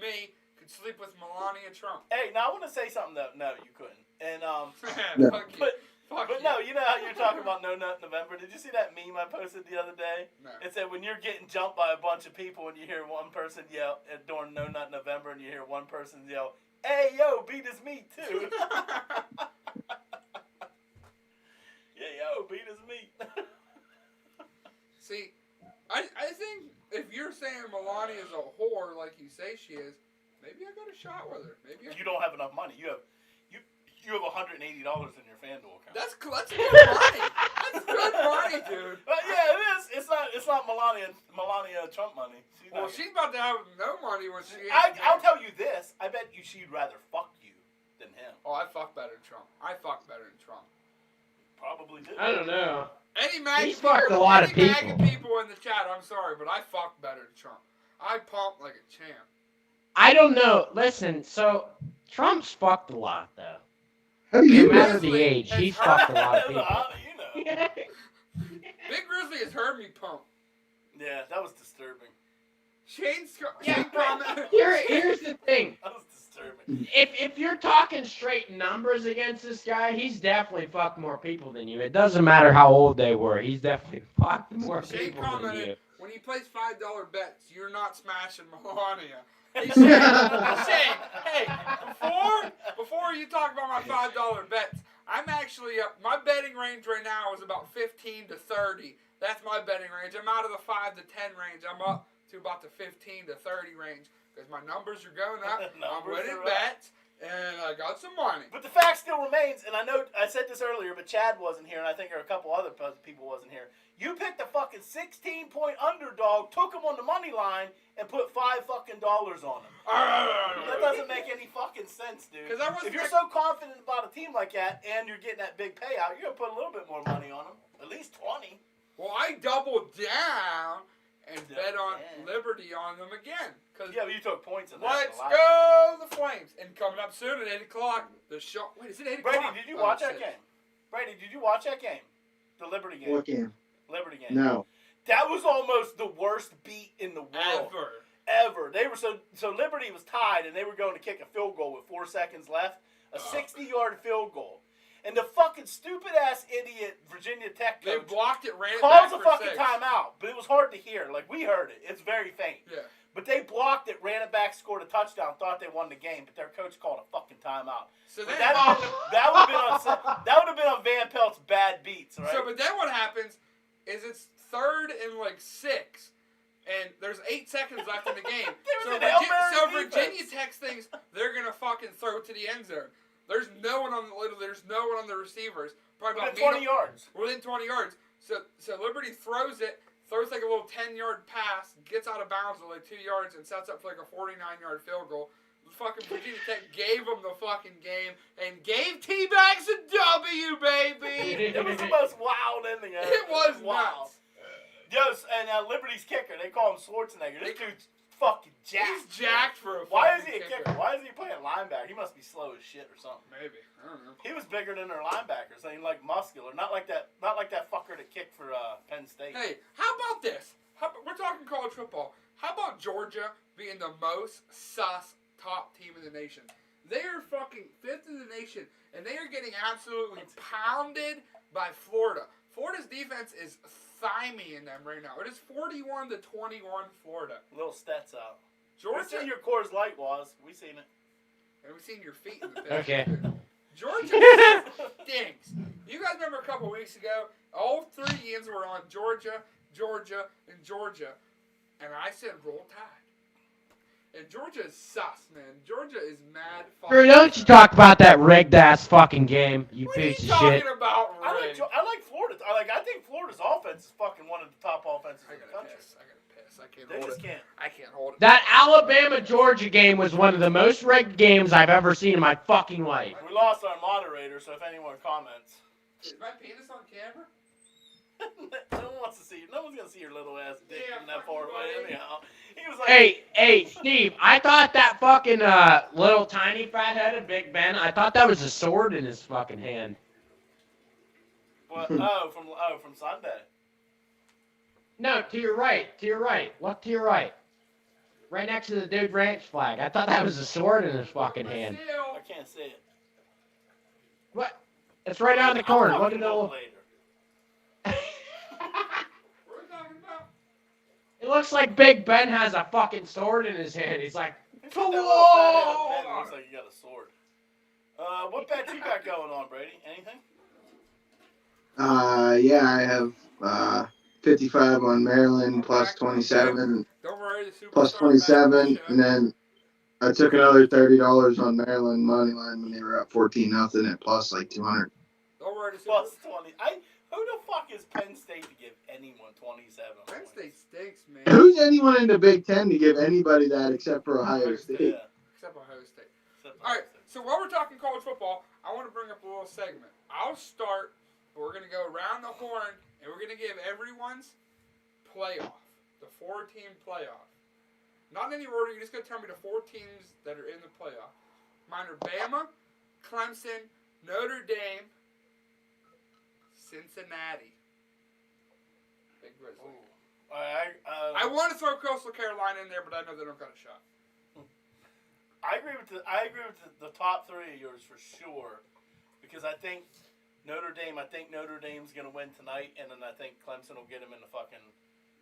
me, could sleep with Melania Trump? Hey, now I want to say something though. No, you couldn't. And No. Fuck you. But- Fuck but you. no, you know how you're talking about No Nut November. Did you see that meme I posted the other day? No. It said when you're getting jumped by a bunch of people and you hear one person yell during No Nut November and you hear one person yell, "Hey yo, beat his meat too." Yeah, yo, beat his meat. See, I think if you're saying Melania is a whore like you say she is, maybe I got a shot with her. Maybe I... You don't have enough money. You have $180 in your FanDuel account. That's good money. That's good money, dude. Yeah, it is. It's not Melania Trump money. Well, she's about to have no money when she. I'll tell you this. I bet you she'd rather fuck you than him. Oh, I fuck better than Trump. I fuck better than Trump. Probably do. I don't know. Any MAGA He's fucked a lot of MAGA people. people in the chat, I'm sorry, but I fuck better than Trump. I pump like a champ. I don't know. Listen, so Trump's fucked a lot though. How do No you matter know? the age, he's fucked a lot of people. You know. Big Grizzly has heard me pump. Yeah, that was disturbing. Shane Yeah, comment. Here's the thing. That was disturbing. If you're talking straight numbers against this guy, he's definitely fucked more people than you. It doesn't matter how old they were. He's definitely fucked more Shane people than you. commented, when he plays $5 bets, you're not smashing Melania. Hey, Shane, hey, before you talk about my $5 bets, I'm actually up. My betting range right now is about 15 to 30. That's my betting range. I'm out of the 5 to 10 range. I'm up to about the 15 to 30 range because my numbers are going up. I'm winning bets, and I got some money. But the fact still remains, and I know I said this earlier, but Chad wasn't here, and I think there are a couple other people wasn't here. You picked a fucking 16-point underdog, took him on the money line, and put $5 fucking on him. That doesn't make any fucking sense, dude. If you're so confident about a team like that, and you're getting that big payout, you're gonna put a little bit more money on them, at least 20. Well, I doubled down and bet on Liberty on them again. Yeah, but you took points in that. Let's go the Flames. And coming up soon at 8 o'clock, the show. Wait, is it 8 o'clock? Brady, did you watch that game? Brady, did you watch that game? The Liberty game. What game? Liberty game. No. That was almost the worst beat in the world. Ever. They were so Liberty was tied, and they were going to kick a field goal with 4 seconds left. A 60-yard field goal. And the fucking stupid-ass idiot Virginia Tech coach they blocked it, ran it calls back a for fucking 6. timeout. But it was hard to hear. Like, we heard it. It's very faint. Yeah. But they blocked it, ran it back, scored a touchdown, thought they won the game, but their coach called a fucking timeout. So then, that would have been on Van Pelt's bad beats, right? So, but then what happens is it's 3rd and like 6, and there's 8 seconds left in the game. so Virginia Tech thinks they're gonna fucking throw it to the end zone. There's no one on the receivers. Probably about 20 yards. Within 20 yards. So Liberty throws like a little 10-yard pass, gets out of bounds at like 2 yards, and sets up for like a 49-yard field goal. Fucking Virginia Tech gave them the fucking game and gave T-Bags a W, baby. It was the most wild ending ever. It was wild. nuts. Yes, and Liberty's kicker, they call him Schwarzenegger. This dude's fucking jacked. He's jacked for a Why is he a kicker? kicker? Why is he playing linebacker? He must be slow as shit or something. Maybe. I don't know. He was bigger than their linebackers. They like muscular. Not like that fucker that kicked for Penn State. Hey, how about this? We're talking college football. How about Georgia being the most sus top team in the nation? They are fucking 5th in the nation, and they are getting absolutely pounded by Florida. Florida's defense is thyming them right now. It is 41 to 21 Florida. Little stats out. Georgia. We seen your Coors Light was. We seen it. And we've seen your feet in the picture. Okay. Georgia stinks. You guys remember a couple weeks ago, all 3 ends were on Georgia, and Georgia. And I said roll tide. And Georgia is sus, man. Georgia is mad fucking. Drew, don't you talk about that rigged ass fucking game, you piece of shit. What are you talking about, I like Florida. I think Florida's offense is fucking one of the top offenses in the country. I gotta piss. I can't They hold just it. can't. I can't hold it. That Alabama-Georgia game was one of the most rigged games I've ever seen in my fucking life. We lost our moderator, so if anyone comments. Is my penis on camera? No one wants to see you. No one's gonna see your little ass dick from that far away anyhow. He was like, Hey, Steve, I thought that fucking little tiny fat-headed Big Ben, I thought that was a sword in his fucking hand. What? From Sunday. No, to your right. Look to your right. Right next to the Dude Ranch flag. I thought that was a sword in his fucking hand. I can't see it. What? It's right out in the corner. Look at the little... later. It looks like Big Ben has a fucking sword in his hand. He's like, Whoa! Looks like you got a sword. What bet you got going on, Brady? Anything? Yeah, I have 55 on Maryland plus 27, Don't worry, the plus 27, and then I took another $30 on Maryland money line when they were up 14-0 at plus like 200. Don't worry, the Plus 20. Who the fuck is Penn State to give anyone 27? Penn State stinks, man. Who's anyone in the Big Ten to give anybody that except for Ohio State? Yeah. Except Ohio State. All right, so while we're talking college football, I want to bring up a little segment. I'll start. We're going to go around the horn, and we're going to give everyone's playoff, the 4-team playoff. Not in any order. You're just going to tell me the 4 teams that are in the playoff. Mine are Bama, Clemson, Notre Dame, Cincinnati. Big Grizzly. I want to throw Coastal Carolina in there, but I know they don't got a shot. I agree with the top 3 of yours for sure, because I think Notre Dame's gonna win tonight, and then I think Clemson will get them in the fucking.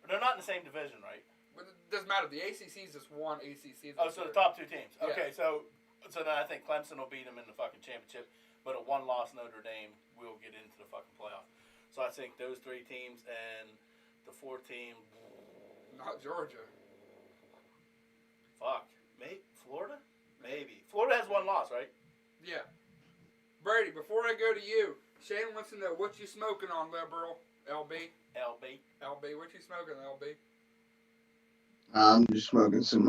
They're not in the same division, right? But it doesn't matter. The ACC is just one ACC. Oh, so the top 2 teams. Yeah. Okay, so So then I think Clemson will beat them in the fucking championship, but a one-loss Notre Dame will get into the fucking playoff. So I think those 3 teams and the 4th team. Not Georgia. Fuck. Maybe Florida? Maybe. Florida has 1 loss, right? Yeah. Brady, before I go to you, Shane wants to know what you smoking on, liberal. LB, what you smoking, LB? I'm just smoking some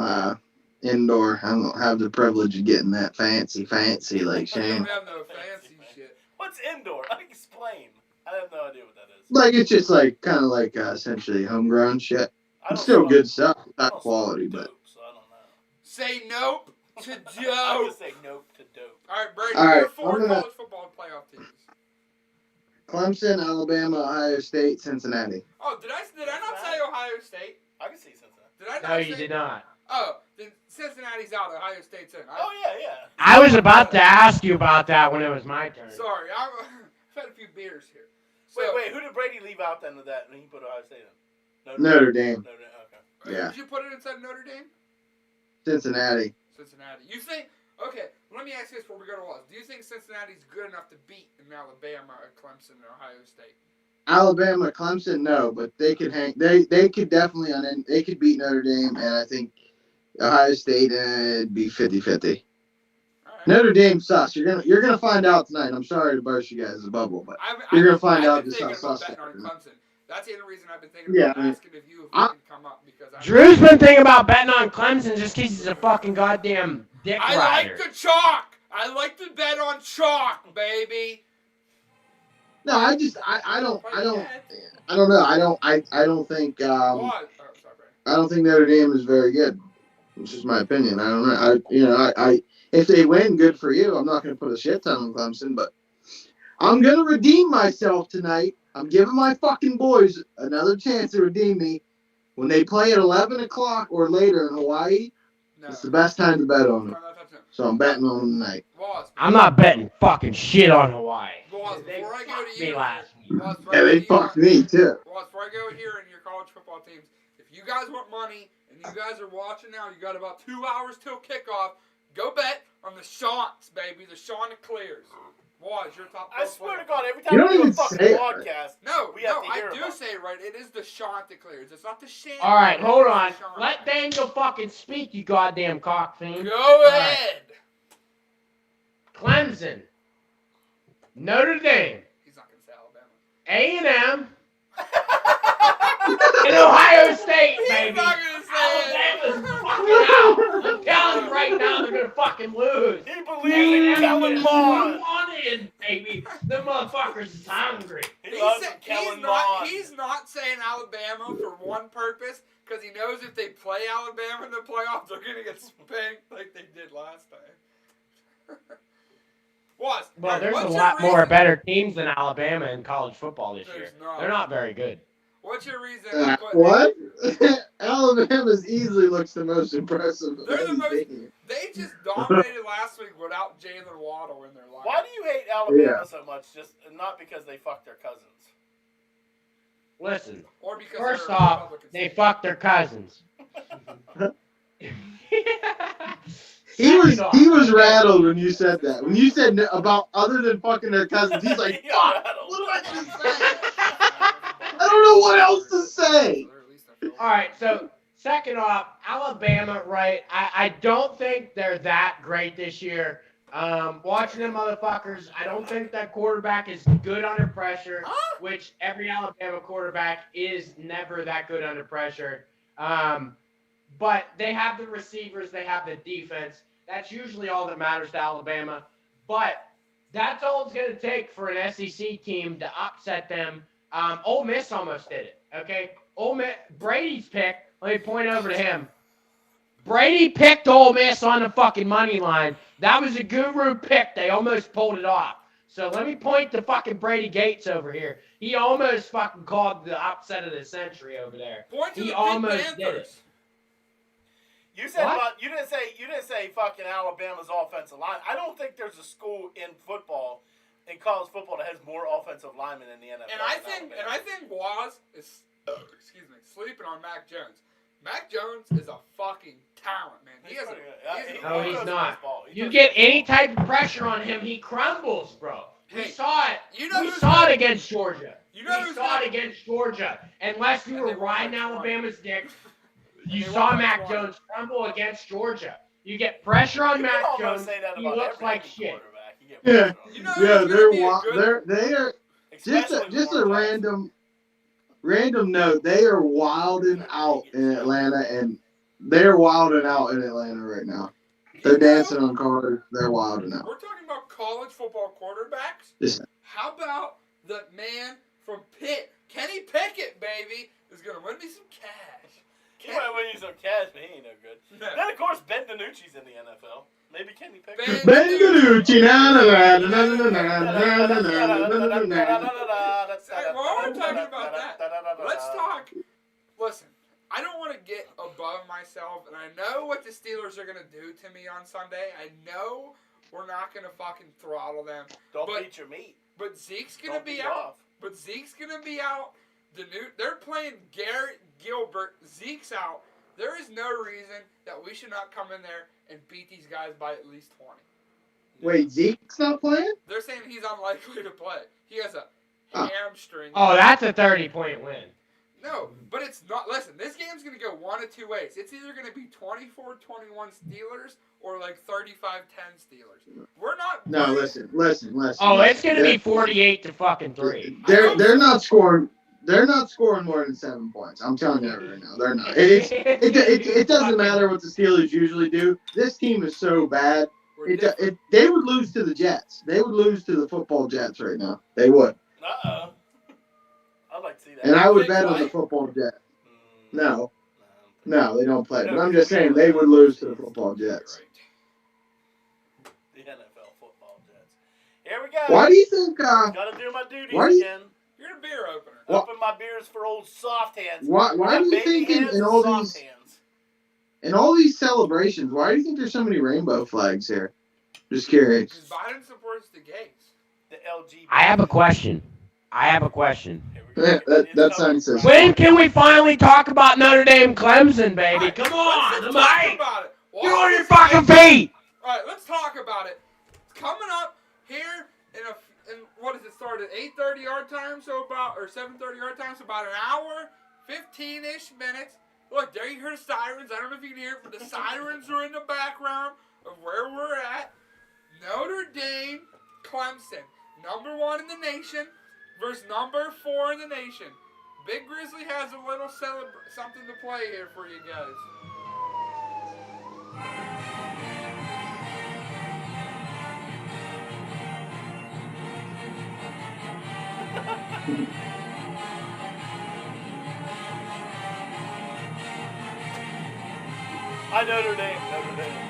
indoor. I don't have the privilege of getting that fancy like I Shane. don't have no fancy shit. What's indoor? Explain. I have no idea what that is. Like it's just like kind of like essentially homegrown shit. It's still good stuff, not quality, but. Dope, so I don't know. Say nope to I'm dope. gonna say nope to dope. All right, Brady. All right, Your 4 college football playoff teams. Clemson, Alabama, Ohio State, Cincinnati. Oh, did I not say Ohio State? I can see Cincinnati. Did I not No, say? you did not. Oh, then Cincinnati's out. Ohio State's in. Yeah. I was about to ask you about that when it was my turn. Sorry, I've had a few beers here. So, Wait. Who did Brady leave out then of that when he put Ohio State in? Notre Dame. Okay. Yeah. Did you put it inside Notre Dame? Cincinnati. You think? Okay, let me ask you this before we go to Wallace. Do you think Cincinnati's good enough to beat in Alabama, Clemson, and Ohio State? Alabama, Clemson, no, but they could hang. They could definitely they could beat Notre Dame, and I think Ohio State it'd be 50-50. Right. Notre Dame sus. You're gonna find out tonight. I'm sorry to burst you guys' bubble, but you're gonna find out just how sus they are. Clemson. That's the only reason I've been thinking about asking if you can come up because Drew's been thinking about betting on Clemson just because he's a fucking goddamn dick rider. I like the chalk. I like to bet on chalk, baby. No, I don't know. I don't think I don't think Notre Dame is very good. It's just my opinion. I don't know. I if they win, good for you. I'm not gonna put a shit ton on Clemson, but I'm gonna redeem myself tonight. I'm giving my fucking boys another chance to redeem me. When they play at 11 o'clock or later in Hawaii, it's the best time to bet on them. So I'm betting on them tonight. I'm not betting fucking shit on Hawaii. Before I go to you, Yeah, they fucked me too. Well, before I go here in your college football teams, if you guys want money and you guys are watching now, you got about 2 hours till kickoff. Go bet on the Shants, baby. The Chanticleers. Was your top? I swear to God, every time we do a fucking podcast, I do say it right. It is the Chanticleers. It's not the Chanticleers. All right, hold on. Let Daniel fucking speak, you goddamn cockfiend. Go ahead. Clemson, Notre Dame, He's not gonna say Alabama. A&M, and Ohio State, baby. He's not gonna say Alabama's fucking out. I'm telling you right now, they're gonna fucking lose. He believes in Kellen Mond. Baby, the motherfuckers is hungry. He's not saying Alabama for one purpose, because he knows if they play Alabama in the playoffs, they're gonna get spanked like they did last time. Well, there's a lot more better teams than Alabama in college football this year. They're not very good. What's your reason? What? Alabama's easily looks the most impressive. They're the most. They just dominated last week without Jalen Waddle in their line. Why do you hate Alabama so much? Just not because they fucked their cousins. Listen. Or because first off, they fucked their cousins. He was rattled when you said that. When you said about other than fucking their cousins, he's like, fuck, what do I gonna say? I don't know what else to say. All right, so second off, Alabama, right? I don't think they're that great this year. Watching them motherfuckers, I don't think that quarterback is good under pressure, which every Alabama quarterback is never that good under pressure. But they have the receivers, they have the defense. That's usually all that matters to Alabama. But that's all it's going to take for an SEC team to upset them. Ole Miss almost did it, okay? Ole Miss, Brady's pick, let me point over to him. Brady picked Ole Miss on the fucking money line. That was a guru pick. They almost pulled it off. So let me point to fucking Brady Gates over here. He almost fucking called the upset of the century over there. He almost did it. You said you didn't say fucking Alabama's offensive line. I don't think there's a school in college football that has more offensive linemen in the NFL. And I think Waz is sleeping on Mac Jones. Mac Jones is a fucking talent, man. He's pretty good. No, He he's throws not. the ball. He You throws get the ball. any type of pressure on him, he crumbles, bro. We Hey, saw it. you know We who's saw gonna- it against Georgia. You know We who's saw gonna- it against Georgia. Unless you And were they won by riding 20. Alabama's dick, And you they saw won by Mac 20. Jones crumble against Georgia. You get pressure on You Mac can almost Jones, say that he about looks every like fucking shit. quarterback. You get Yeah. pressure on You him. know Yeah, who's gonna be a good... they are Especially just with a Warren random note. They are wilding out in Atlanta, and they're wilding out in Atlanta right now. They're dancing on cars. They're wilding out. We're talking about college football quarterbacks. Jackson. How about the man from Pitt, Kenny Pickett, baby, is gonna win me some cash. He might win you some cash, but he ain't no good. No. Then, of course, Ben DiNucci's in the NFL. Maybe Kenny Pickett. Ben Bengalucci, na na na na na na na na na Hey, while we're talking about that, let's talk. Listen, I don't want to get above myself, and I know what the Steelers are gonna do to me on Sunday. I know we're not gonna fucking throttle them. Don't But- beat your meat. But Zeke's gonna Don't be beat out. off. But Zeke's gonna be out. They're playing Garrett Gilbert. Zeke's out. There is no reason that we should not come in there and beat these guys by at least 20. Wait, Zeke's not playing? They're saying he's unlikely to play. He has a Oh. hamstring. Oh, that's a 30-point win. No, but it's not. Listen, this game's going to go one of two ways. It's either going to be 24-21 Steelers or like 35-10 Steelers. We're not. No, playing- listen. Oh, it's gonna be 48 to fucking 3. They're not scoring. They're not scoring more than 7 points. I'm telling you that right now. They're not. It doesn't matter what the Steelers usually do. This team is so bad. we're different. They would lose to the Jets. They would lose to the football Jets right now. They would. Uh-oh. I'd like to see that. And I would They bet on play? the football Jets. Mm, No, no. they don't play. But I'm just saying they would lose to the football Jets. The NFL football Jets. Here we go. Why do you think? Gotta do my duties Why do you- again. You're a beer opener. What? Open my beers for old soft hands. Why We do got you baby think hands in and all soft these hands. in all these celebrations? Why do you think there's so many rainbow flags here? Just curious. Because Biden supports the gays. The LGBT. I have a question. Here we go. That It's sound coming. says- When can we finally talk about Notre Dame Clemson, baby? Alright, Come on, let's the just talk mic. about it. Get on your Watch fucking this game. feet. All right, let's talk about it. It's coming up here in what does it start at 8:30 our time, so about or 7:30 our time, so about an hour, 15-ish minutes. Look, there you hear the sirens. I don't know if you can hear it, but the sirens are in the background of where we're at. Notre Dame, Clemson, #1 in the nation versus #4 in the nation. Big Grizzly has a little something to play here for you guys. I Notre Dame. Notre Dame.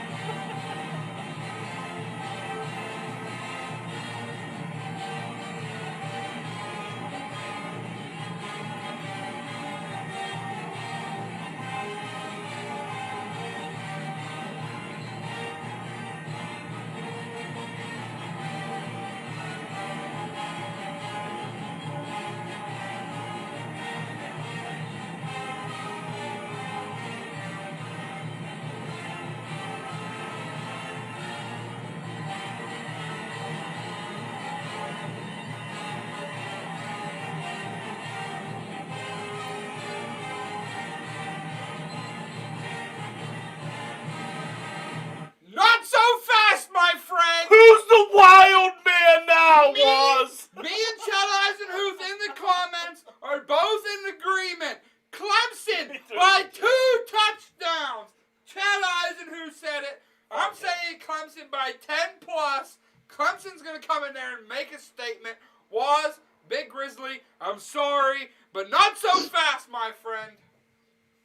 Not so fast, my friend! Who's the wild man now, Me. was? Me and Chad Eisenhuth in the comments are both in agreement. Clemson by 2 touchdowns. Chad Eisenhuth said it. I'm saying Clemson by 10 plus. Clemson's going to come in there and make a statement. Was Big Grizzly, I'm sorry, but not so fast, my friend.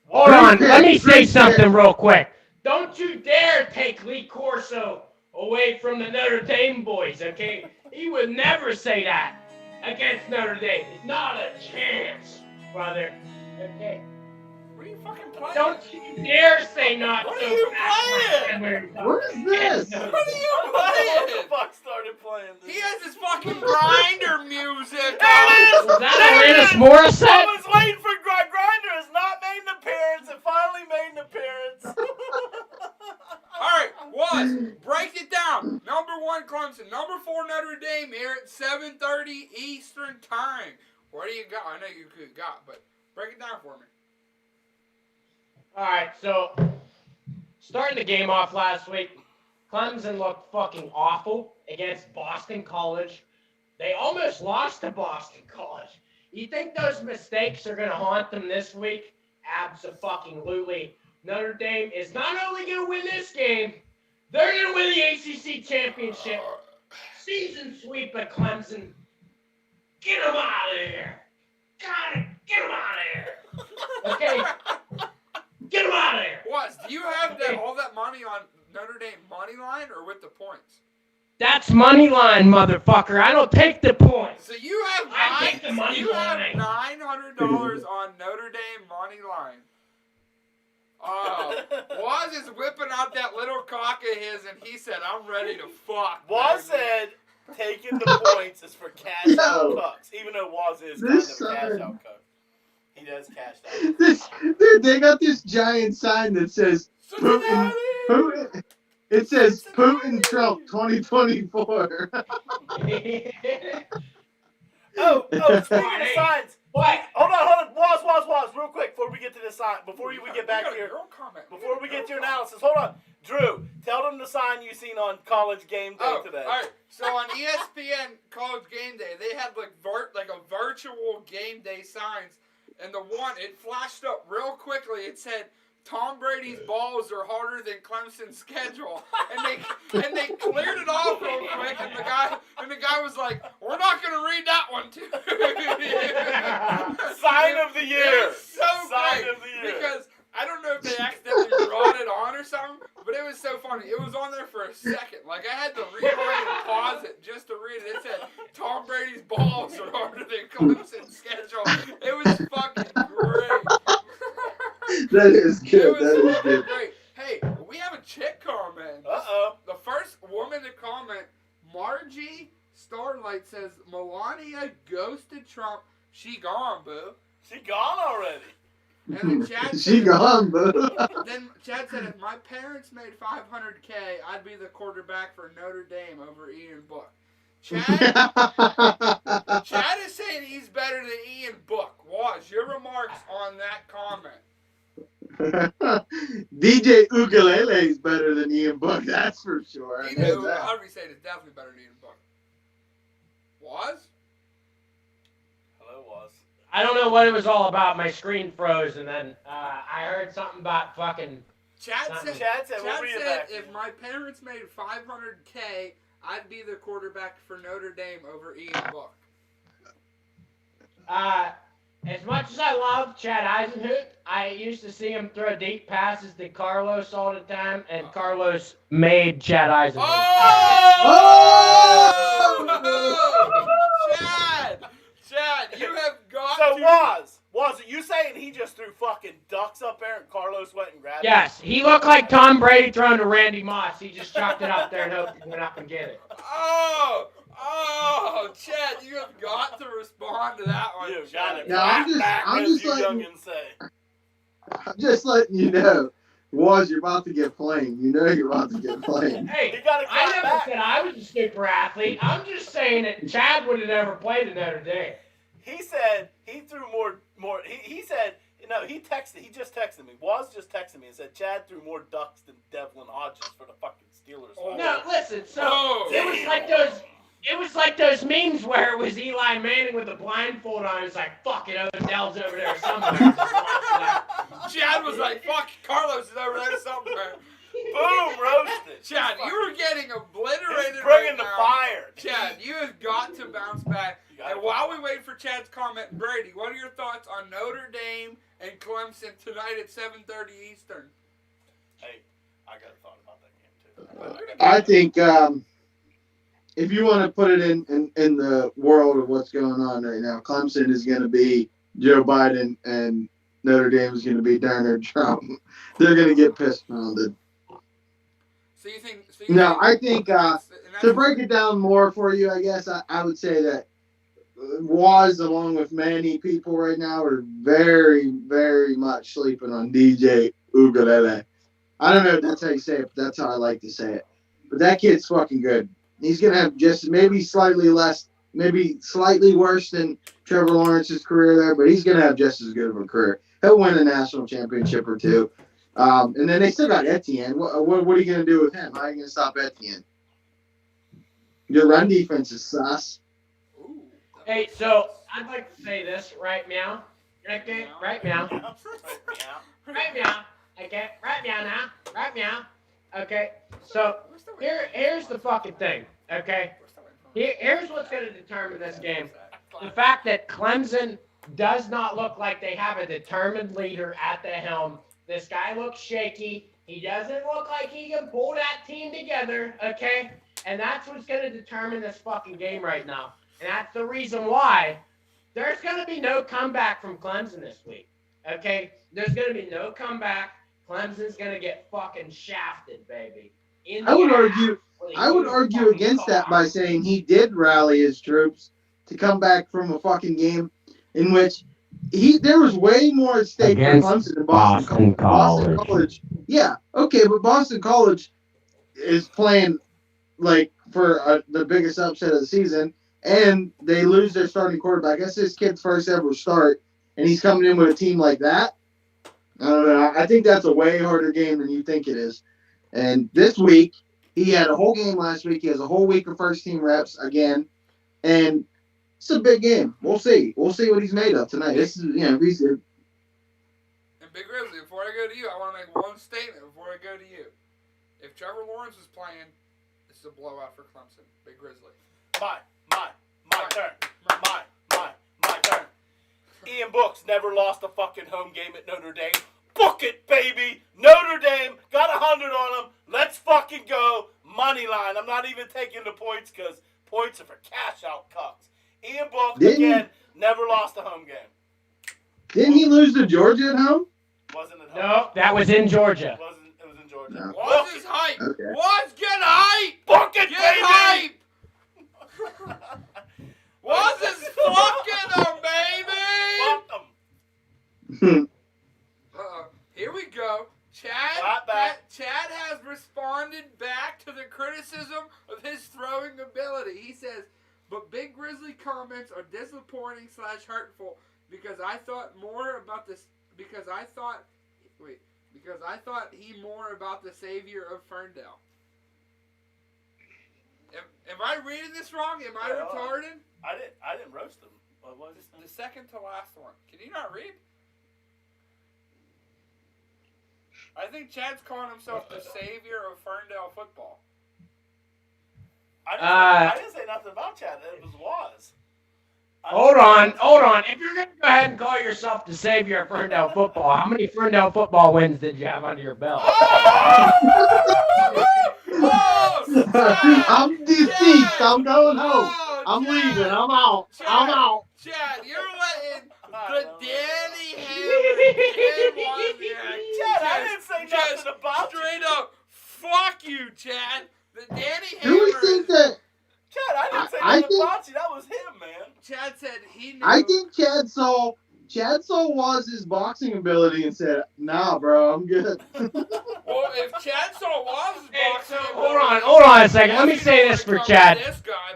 Hold on, let me say something real quick. Don't you dare take Lee Corso away from the Notre Dame boys, okay? He would never say that against Notre Dame. Not a chance, brother. Okay? What are you fucking playing? Don't you dare say not What so are you fast. What is this? What are you What the playing? fuck started playing this? He has his fucking grinder music. There it is! Was that Alanis Morissette? I was waiting for Grinder has not made an appearance and finally number 4 Notre Dame here at 7:30 Eastern Time. What do you got? I know you could got, but break it down for me. All right, so starting the game off last week, Clemson looked fucking awful against Boston College. They almost lost to Boston College. You think those mistakes are going to haunt them this week? Abso-fucking-lutely. Notre Dame is not only going to win this game, they're going to win the ACC championship. Season sweep at Clemson. Get them out of here. Got it. Get them out of here. Okay? Get them out of here. What? Do you have all that money on Notre Dame money line or with the points? That's money line, motherfucker. I don't take the points. So you have I take the money line. $900 on Notre Dame money line. Waz is whipping out that little cock of his, and he said, "I'm ready to fuck." Waz said, "Taking the points is for cash out cucks," even though Waz is kind of cash out cuck. He does cash out. Dude, they got this giant sign that says Putin. It says Putin Trump 2024. Oh, speaking of signs. What? Hold on. Waz, real quick, before we get to the sign, before we get back here, before we get to your analysis, hold on. Drew, tell them the sign you seen on College Game Day today. All right. So on ESPN College Game Day, they had like a virtual game day signs, and the one, it flashed up real quickly. It said, "Tom Brady's balls are harder than Clemson's schedule," and they cleared it off real quick, and the guy was like, "We're not gonna read that one too." Sign of the year. So Sign great of the year. because I don't know if they accidentally brought it on or something, but it was so funny. It was on there for a second. Like I had to rewind and pause it just to read it. It said, "Tom Brady's balls are harder than Clemson's schedule." It was fucking great. That is good. It was fucking great. Hey, we have a chick comment. The first woman to comment, Margie Starlight, says, "Melania ghosted Trump. She gone, boo." She gone already. And then Chad She said, gone, boo. Then Chad said, "If my parents made $500K, I'd be the quarterback for Notre Dame over Ian Book." Chad is saying he's better than Ian Book. Waz, your remarks on that comment. DJ Ukulele is better than Ian Book, that's for sure. I'd be saying it's definitely better than Ian Book. Waz? Hello, Waz. I don't know what it was all about. My screen froze, and then I heard something about fucking. Chad said, we'll read it back. if my parents made $500K, I'd be the quarterback for Notre Dame over Ian Book. As much as I love Chad Eisenhoot, I used to see him throw deep passes to Carlos all the time, and Carlos made Chad Eisenhoot. Chad, you have got So to... Was it you saying he just threw fucking ducks up there and Carlos went and grabbed it? Yes, he looked like Tom Brady throwing to Randy Moss. He just chucked it up there and hoped he went up and get it. Oh, Chad, you have got to respond to that one. You got it. No, I'm just letting you know, Waz, you're about to get flamed. You know you're about to get flamed. Hey, I never said I was a super athlete. I'm just saying that Chad would have never played at Notre Dame. He said he threw more. He said, he just texted me. Waz just texted me and said Chad threw more ducks than Devlin Hodges for the fucking Steelers. No, listen, it was like those memes where it was Eli Manning with a blindfold on. It's like, fuck it, Odell's over there somewhere. Chad was like, fuck, Carlos is over there somewhere. Boom, roasted. Chad, you were getting obliterated. He's bringing right the now. fire. Chad, you have got to bounce back. And while we wait for Chad's comment, Brady, what are your thoughts on Notre Dame and Clemson tonight at 7:30 Eastern? Hey, I got a thought about that game too. I think if you want to put it in the world of what's going on right now, Clemson is going to be Joe Biden and Notre Dame is going to be Donald Trump. They're going to get pissed pounded. So you think? I think to break it down more for you, I guess I would say that Waz, along with many people right now, are very, very much sleeping on DJ Ugalele. I don't know if that's how you say it, but that's how I like to say it. But that kid's fucking good. He's going to have just maybe slightly less, maybe slightly worse than Trevor Lawrence's career there, but he's going to have just as good of a career. He'll win a national championship or two. And then they still got Etienne. What are you going to do with him? How are you going to stop Etienne? Your run defense is sus. Hey, so I'd like to say this right meow. Okay, right meow. Right meow. Okay, right meow now. Right meow. Okay, so here's the fucking thing. Okay, here's what's going to determine this game. The fact that Clemson does not look like they have a determined leader at the helm. This guy looks shaky. He doesn't look like he can pull that team together. Okay, and that's what's going to determine this fucking game right now. And that's the reason why there's going to be no comeback from Clemson this week. Okay? There's going to be no comeback. Clemson's going to get fucking shafted, baby. I would argue against that by saying he did rally his troops to come back from a fucking game in which there was way more at stake for Clemson than Boston College. Yeah, okay, but Boston College is playing like for the biggest upset of the season, and they lose their starting quarterback. That's his kid's first ever start, and he's coming in with a team like that. I don't know. I think that's a way harder game than you think it is. And this week, he had a whole game last week. He has a whole week of first team reps again, and it's a big game. We'll see. We'll see what he's made of tonight. This is, he's good. And Big Grizzly, before I go to you, I want to make one statement before I go to you. If Trevor Lawrence is playing, this is a blowout for Clemson. Big Grizzly. My turn. My turn. Ian Brooks never lost a fucking home game at Notre Dame. Book it, baby. Notre Dame got 100 on them. Let's fucking go. Money line. I'm not even taking the points because points are for cash out cucks. Ian Brooks, again, never lost a home game. Didn't he lose to Georgia at home? Wasn't at home. No, that was in Georgia. It was in Georgia. No. What's his hype? Okay. What's get hype? Book it, Get baby. hype. What's his fucking them, baby? Fuck them. Here we go. Chad has responded back to the criticism of his throwing ability. He says, but Big Grizzly comments are disappointing / hurtful because I thought he more about the savior of Ferndale. Am I reading this wrong? Am I retarded? I didn't roast him. What was it? The second to last one. Can you not read? I think Chad's calling himself the savior of Ferndale football. I didn't say nothing about Chad. It was Waz. Hold on. If you're going to go ahead and call yourself the savior of Ferndale football, how many Ferndale football wins did you have under your belt? I'm deceased. I'm going home. I'm leaving. I'm out. I'm out. Chad, you're letting the Danny Hammer Chad, I didn't say nothing about straight up. Fuck you, Chad. The Danny Do we Hammer. think that? Chad, I didn't say nothing about you. That was him, man. Chad said he knew. I think Chad saw Waz's boxing ability and said, "Nah, bro, I'm good." Well, if Chad saw Waz's boxing, Hold on a second. Let me say this for Chad.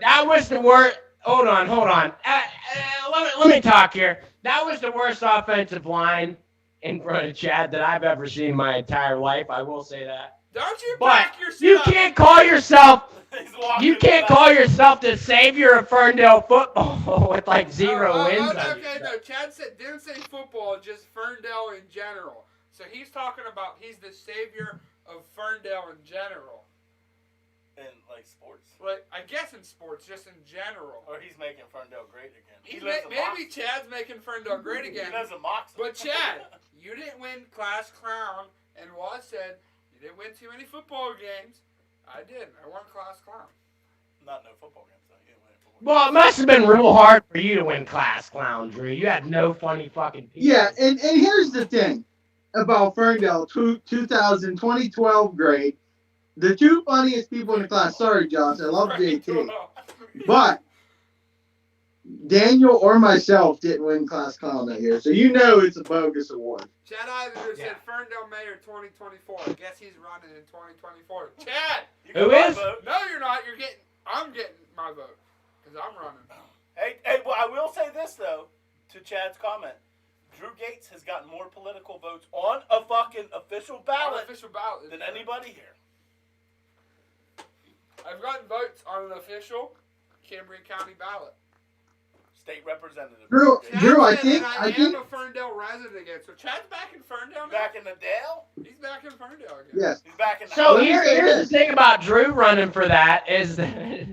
That was the worst. Hold on. Let me talk here. That was the worst offensive line in front of Chad that I've ever seen in my entire life. I will say that. Don't you But back yourself? you can't call yourself the savior of Ferndale football with like 0 wins. Okay, no. Chad didn't say football, just Ferndale in general. So he's talking about he's the savior of Ferndale in general. In like sports. Like I guess in sports, just in general. Or he's making Ferndale great again. Maybe Chad's making Ferndale great again. He doesn't mox him. But Chad, you didn't win class clown, and Waz said you didn't win too many football games. I did. I won class clown. Not no football games. So you didn't win football games. Well, it must have been real hard for you to win class clown, Drew. You had no funny fucking people. Yeah, and here's the thing about Ferndale 2012 grade. The two funniest people in the class. Sorry, Josh, I love JT, but Daniel or myself didn't win class clown that year, so you know it's a bogus award. Chad Eisinger said Ferndale Mayor 2024. I guess he's running in 2024. Chad! Who is? No, you're not. You're getting I'm getting my vote because I'm running. Hey, well, I will say this though, to Chad's comment. Drew Gates has gotten more political votes on a fucking official ballot than anybody here. I've gotten votes on an official Cambrian County ballot. State representative. Drew, I am think. a Ferndale resident again. So Chad's back in Ferndale now? Back in the Dale? He's back in Ferndale again. Yes. He's back in the So house. here's the thing about Drew running for that is that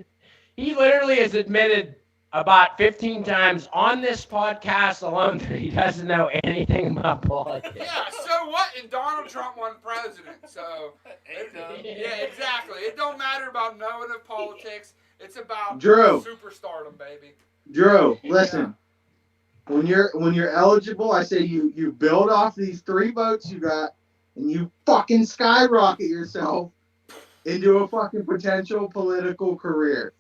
he literally has admitted about 15 times on this podcast alone that he doesn't know anything about politics. Yeah, so what? And Donald Trump won president, so... Yeah, exactly. It don't matter about knowing of politics. It's about Drew. superstardom, baby. Drew, listen. Yeah. When you're eligible, I say you build off these 3 votes you got, and you fucking skyrocket yourself into a fucking potential political career.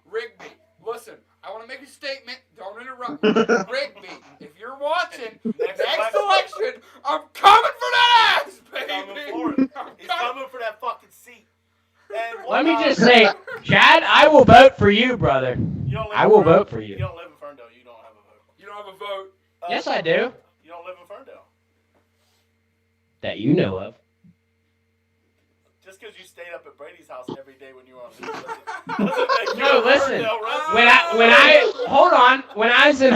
Rigby, listen. I want to make a statement. Don't interrupt me. Rigby, if you're watching, next election, I'm coming for that ass, baby. He's coming for that fucking seat. And let me just say, Chad, I will vote for you, brother. I will vote for you. You don't live in Ferndale. You don't have a vote. You don't have a vote. Yes, I do. You don't live in Ferndale. That you know of. Just because you stayed up at Brady's house every day when you were on leave doesn't make you No, a listen. Ferndale resident. When I was in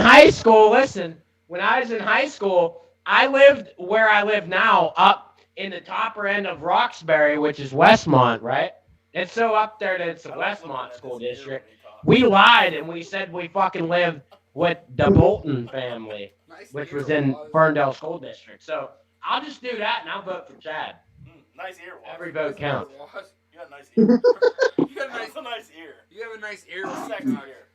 high school, I lived where I live now, up in the topper end of Roxbury, which is Westmont, right? And so up there, it's the Westmont school district. We lied and we said we fucking lived with the Bolton family, which was in Ferndale School District. So I'll just do that and I'll vote for Chad. Nice ear. Every vote counts. You got a nice ear. You got a nice ear. You have a nice ear. Sexy ear.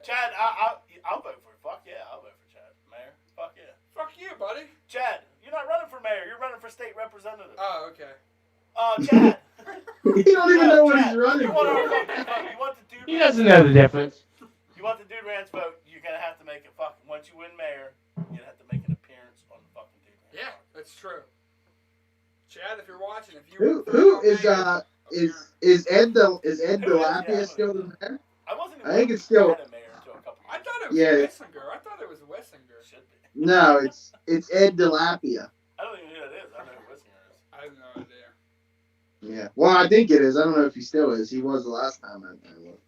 Chad, I'll vote for. Fuck yeah, I'll vote for Chad. Mayor. Fuck yeah. Fuck you, buddy. Chad, you're not running for mayor. You're running for state representative. Oh, okay. Chad. You don't even know what he's running You want for. the dude? He doesn't know the difference. You want the Dude Ranch vote? You're gonna have to make it fucking. Once you win mayor, you're gonna have to make an appearance on the fucking Dude Ranch. Yeah, that's true. Chad, if you're watching, if you Who is Ed Delapia still the mayor? I think it's still. mayor until a couple. I thought it was Yeah. Wissinger. I thought it was Wissinger. Should be. No, it's Ed Delapia. I don't even know who that is. I know who Wissinger is. I have no idea. Yeah. Well, I think it is. I don't know if he still is. He was the last time I looked.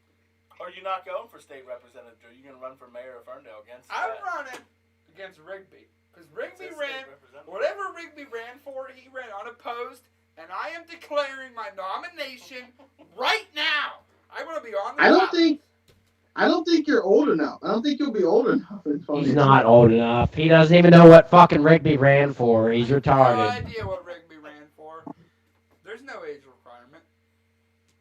Are you not going for state representative? Are you gonna run for mayor of Ferndale against? I'm running against Rigby. Because Rigby ran, whatever Rigby ran for, he ran unopposed, and I am declaring my nomination right now. I want to be on the ballot. I don't think you're old enough. I don't think you'll be old enough. He's not old enough. He doesn't even know what fucking Rigby ran for. He's No retarded. idea what Rigby ran for. There's no age requirement.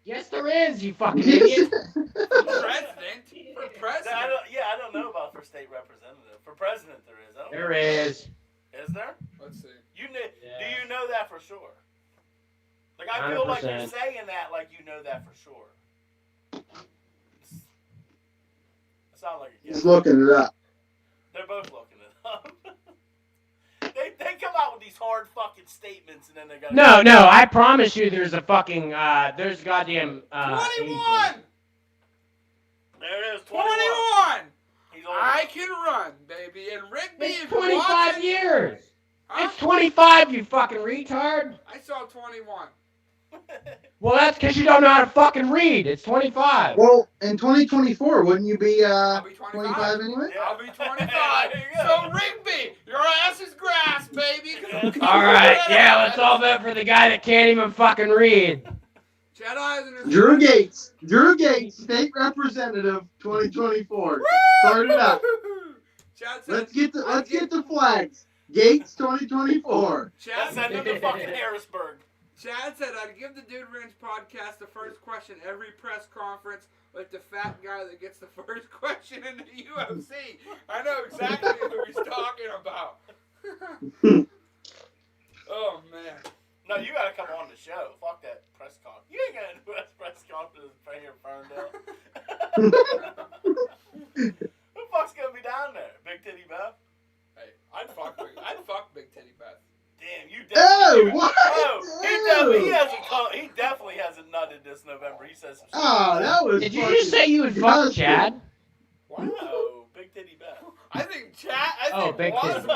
Yes, there is, you fucking idiot. President? For president? I don't know about for state representative. For president, there is. There is. Is there? Let's see. Do you know that for sure? Like I feel like you're 100%. saying that like you know that for sure. It sounds like a He's looking it up. They're both looking it up. They come out with these hard fucking statements and then they got. No, I promise you there's a fucking, there's goddamn, 21! There it is, 21! He's old. I can run, baby. And Rigby, It's if you're 25 watching, years. huh? It's 25, you fucking retard. I saw 21. Well, that's because you don't know how to fucking read. It's 25. Well, in 2024, wouldn't you be I'll be 25. 25 anyway? Yeah. I'll be 25. There you go. So Rigby, your ass is grass, baby. 'cause I'm coming All right, for that yeah, ass. let's all vote for the guy that can't even fucking read. Chad Eisen Drew Gates, state representative, 2024. Start it up. Chad said, Let's get the flags. Gates, 2024. Let's send him to fucking Harrisburg. Chad said, I'd give the Dude Ranch podcast the first question every press conference, like the fat guy that gets the first question in the UFC. I know exactly who he's talking about. Oh, man. No, you gotta come on the show. Fuck that press conference. You ain't gonna do a press conference right here in Ferndale. Who the fuck's gonna be down there? Big Titty Beth? Hey, I'd fuck Big Titty Beth. Damn, you Oh, definitely. what? Oh, he definitely hasn't nutted said some shit. Oh, that was. Did you just say you would fuck Chad? Wow, big titty bet. I think Chad. I think big Waz titty.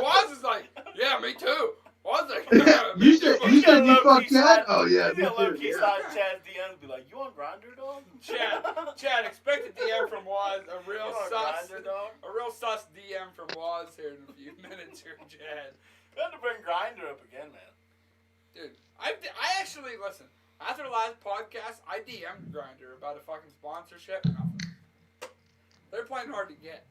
Waz is like, yeah, me too. Waz like, You me said too. you said you low-key fucked Chad? slide- Oh yeah, He's me gonna low too. key slide Chad's DM and be like, "You on Grindr, dog?" Chad, expect a DM from Waz, a You real on sus, Grindr, dog? a real sus DM from Waz here in a few minutes here, Chad. We had to bring Grindr up again, man. Dude, I actually listen. After the last podcast, I DM'd Grindr about a fucking sponsorship. Nothing. They're playing hard to get.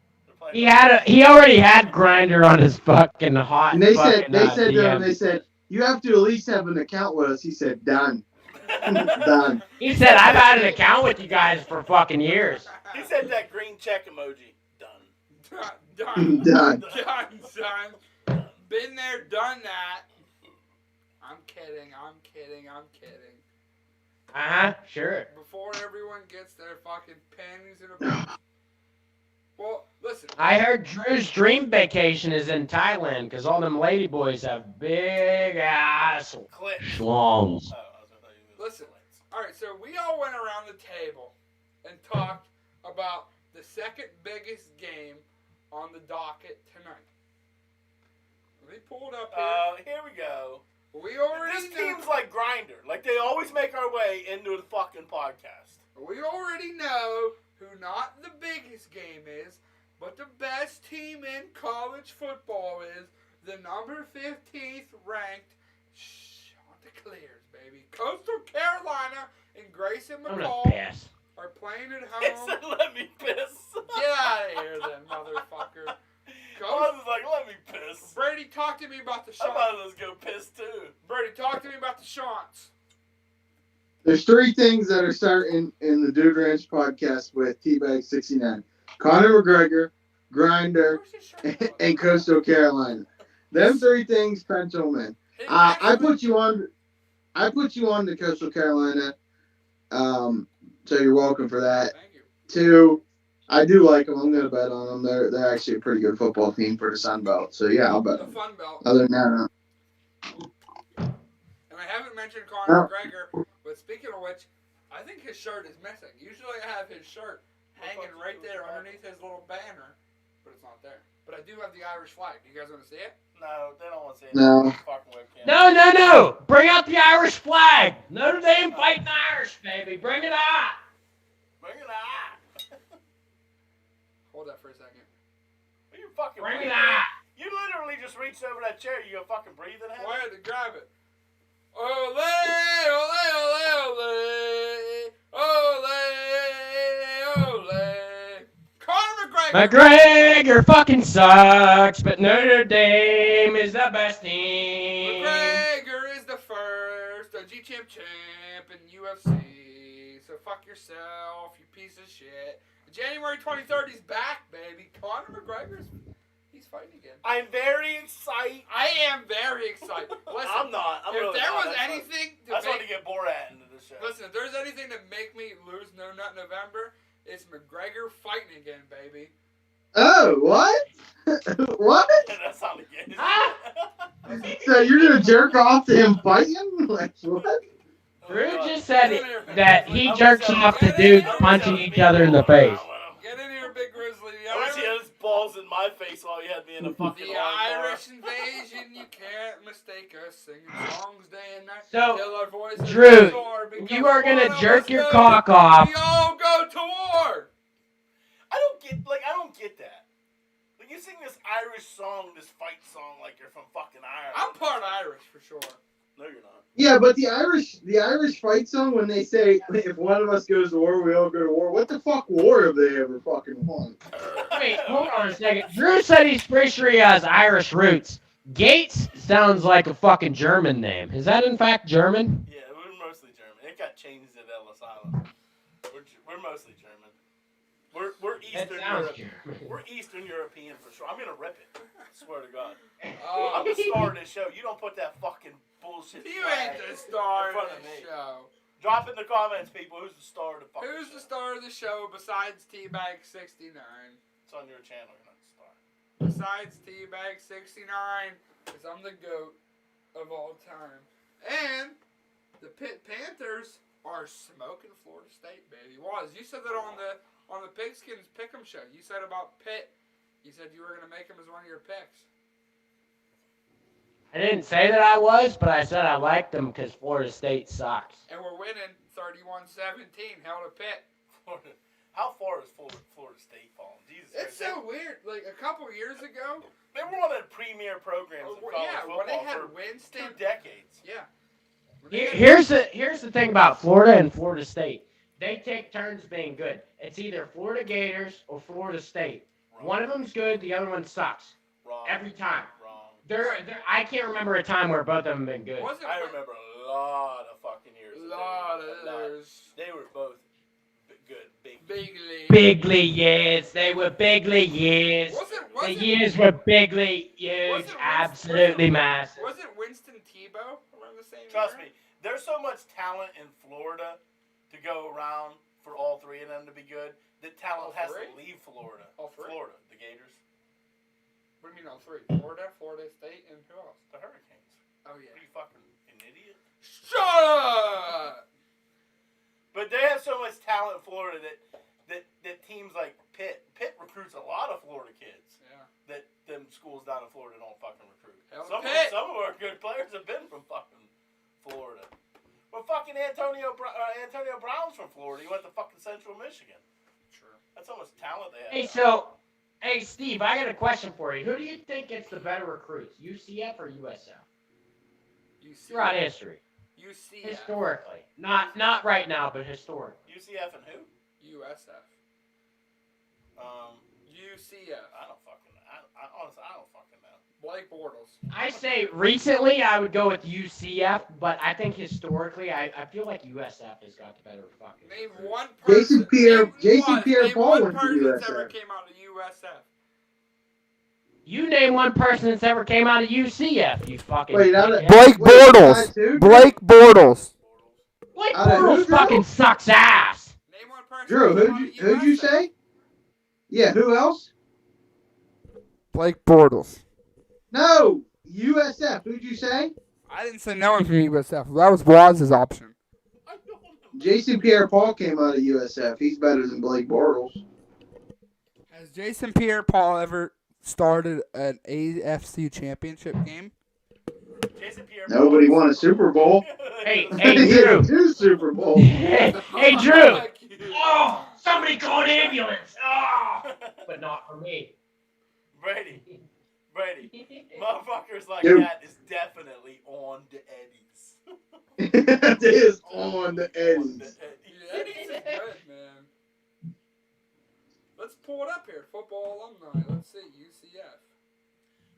He already had Grinder on his fucking hot. And they fucking, said to him, DM. they said, you have to at least have an account with us. He said, done. Done. He said, I've had an account with you guys for fucking years. He said that green check emoji. Done. Done. Done. Done, son. Been there, done that. I'm kidding. Sure. Before everyone gets their fucking panties in a bunch. Well, listen. I heard Drew's dream vacation is in Thailand because all them lady boys have big ass Click. schlongs. Listen. All right, so we all went around the table and talked about the second biggest game on the docket tonight. Let me pull it up here. Here we go. We already This team's like Grindr. Like, they always make our way into the fucking podcast. We already know who not the biggest game is, but the best team in college football is the number 15th ranked Chanticleers, baby. Coastal Carolina and Grayson I'm gonna McCall piss. are playing at He home. said, let me piss. Get out of here, then, motherfucker. I was like, let me piss. Brady, talk to me about the I shots. might as well go piss too. Brady, talk to me about the shots. There's three things that are starting in the Dude Ranch podcast with T-Bag69. Conor McGregor, Grinder, Where's his shirt? and Coastal Carolina. Them three things pencil them in. Hey, I actually- put you on to Coastal Carolina. So you're welcome for that. Thank you. Two, I do like them. I'm gonna bet on them. They're actually a pretty good football team for the Sun Belt. So yeah, I'll bet The them. Fun Belt. Other than that, And I haven't mentioned Conor McGregor, but speaking of which, I think his shirt is missing. Usually I have his shirt hanging right there underneath his little banner, but it's not there. But I do have the Irish flag. Do you guys want to see it? No, they don't want to say No. anything. Fucking webcam. No. Bring out the Irish flag. Notre Dame fighting Irish, baby. Bring it on. Bring it on. Hold that for a second. Are you fucking Bring it breathing? on. You literally just reached over that chair. You gonna fucking breathe in it? Well, I had to grab it. Ole, ole, ole, ole, ole, ole. Conor McGregor. McGregor fucking sucks, but Notre Dame is the best team. McGregor is the first G-Champ champ in UFC. So fuck yourself, you piece of shit. January 23rd, he's back, baby. Conor McGregor's he's fighting again. I'm very excited. I am very excited. Listen, I'm not. I'm if really there not. was That's anything I just to wanted to get Borat into this show. listen, if there's anything to make me lose No Nut November, it's McGregor fighting again, baby. oh, what? What? That sounded gay. Ah! So you're gonna jerk off to him fighting? Like what? Drew just said that he jerks off to dudes punching each other in the face. Get in here, Big Grizzly. I wish he had his balls in my face while he had me in a fucking The armbar. Irish invasion, you can't mistake us singing songs day and night. So, till our voices Drew, soar, because you are gonna one of jerk us your goes, cock off. We all go to war. I don't get that. Like, you sing this Irish song, this fight song, like you're from fucking Ireland. I'm part Irish for sure. No, you're not. Yeah, but the Irish fight song when they say if one of us goes to war, we all go to war. What the fuck war have they ever fucking won? Wait, hold on a second. Drew said he's pretty sure he has Irish roots. Gates sounds like a fucking German name. Is that in fact German? Yeah, we're mostly German. It got changed at Ellis Island. We're mostly German. We're That Eastern sounds Europe. German. We're Eastern European for sure. I'm gonna rip it. I swear to God. Oh, I'm the star of this show. You don't put that fucking bullshit. you flag ain't the star in front of of the me. show. Drop in the comments, people. Who's the star of the fucking Who's show? the star of the show besides T-Bag69? It's on your channel. You're not the star. Besides T-Bag69, because I'm the GOAT of all time. And The Pitt Panthers are smoking Florida State, baby. Was you said that on the Pigskins Pick'em show? You said about Pitt. You said you were gonna make them as one of your picks. I didn't say that I was, but I said I liked them because Florida State sucks. And we're winning 31-17. Hell to Pitt. Florida. How far is Florida State falling? Jesus It's Christ. so weird. Like a couple years ago. They were one of the premier programs in college football when they had for Winston. 2 decades. Yeah. Here's the thing about Florida and Florida State. They take turns being good. It's either Florida Gators or Florida State. Wrong. One of them's good, the other one sucks. Wrong. Every time. Wrong. I can't remember a time where both of them have been good. I remember a lot of fucking years. They were both good. Bigly years. They were bigly years. The years were bigly, huge, absolutely massive. Wasn't Winston Tebow around the same Trust year? me, there's so much talent in Florida to go around for all three of them to be good. That talent has to leave Florida. All three? Florida, the Gators, What do you mean all three? Florida State, and who else? the Hurricanes. Oh, yeah. Are you fucking an idiot? Shut up! But they have so much talent in Florida that teams like Pitt recruits a lot of Florida kids. Yeah. That them schools down in Florida don't fucking recruit. Hell, Some of our good players have been from fucking Florida. Well, fucking Antonio Brown's from Florida. He went to fucking Central Michigan. True. That's how much talent they have. Hey, Steve, I got a question for you. Who do you think gets the better recruits, UCF or USF? Throughout history. UCF. Historically. Not right now, but historically. UCF and who? USF. UCF. Honestly, I don't fucking know. Blake Bortles. I say recently I would go with UCF, but I think historically I feel like USF has got the better fucking. Name one person. Jason Pierre-Paul went to person that's ever USF. came out of USF. You name one person that's ever came out of UCF, you fucking. Wait, Blake Bortles. Blake Bortles. Blake Out of who, Bortles Drew? fucking sucks ass. Name one person. Drew, that came out of who'd you USF. say? Yeah, who else? Blake Bortles. No, USF. Who'd you say? I didn't say no one from USF. That was Waz's option. Jason Pierre-Paul came out of USF. He's better than Blake Bortles. Has Jason Pierre-Paul ever started an AFC championship game? Jason Pierre. Nobody won a Super Bowl. Hey, He Drew. had 2 Super Bowls. Hey, Drew. Oh, somebody call an ambulance. Oh, but not for me. Brady. Motherfuckers like Dude. that is definitely on the eddies. It is on the On the eddies. Eddie's is good, man. Let's pull it up here. Football alumni. Let's see. UCF.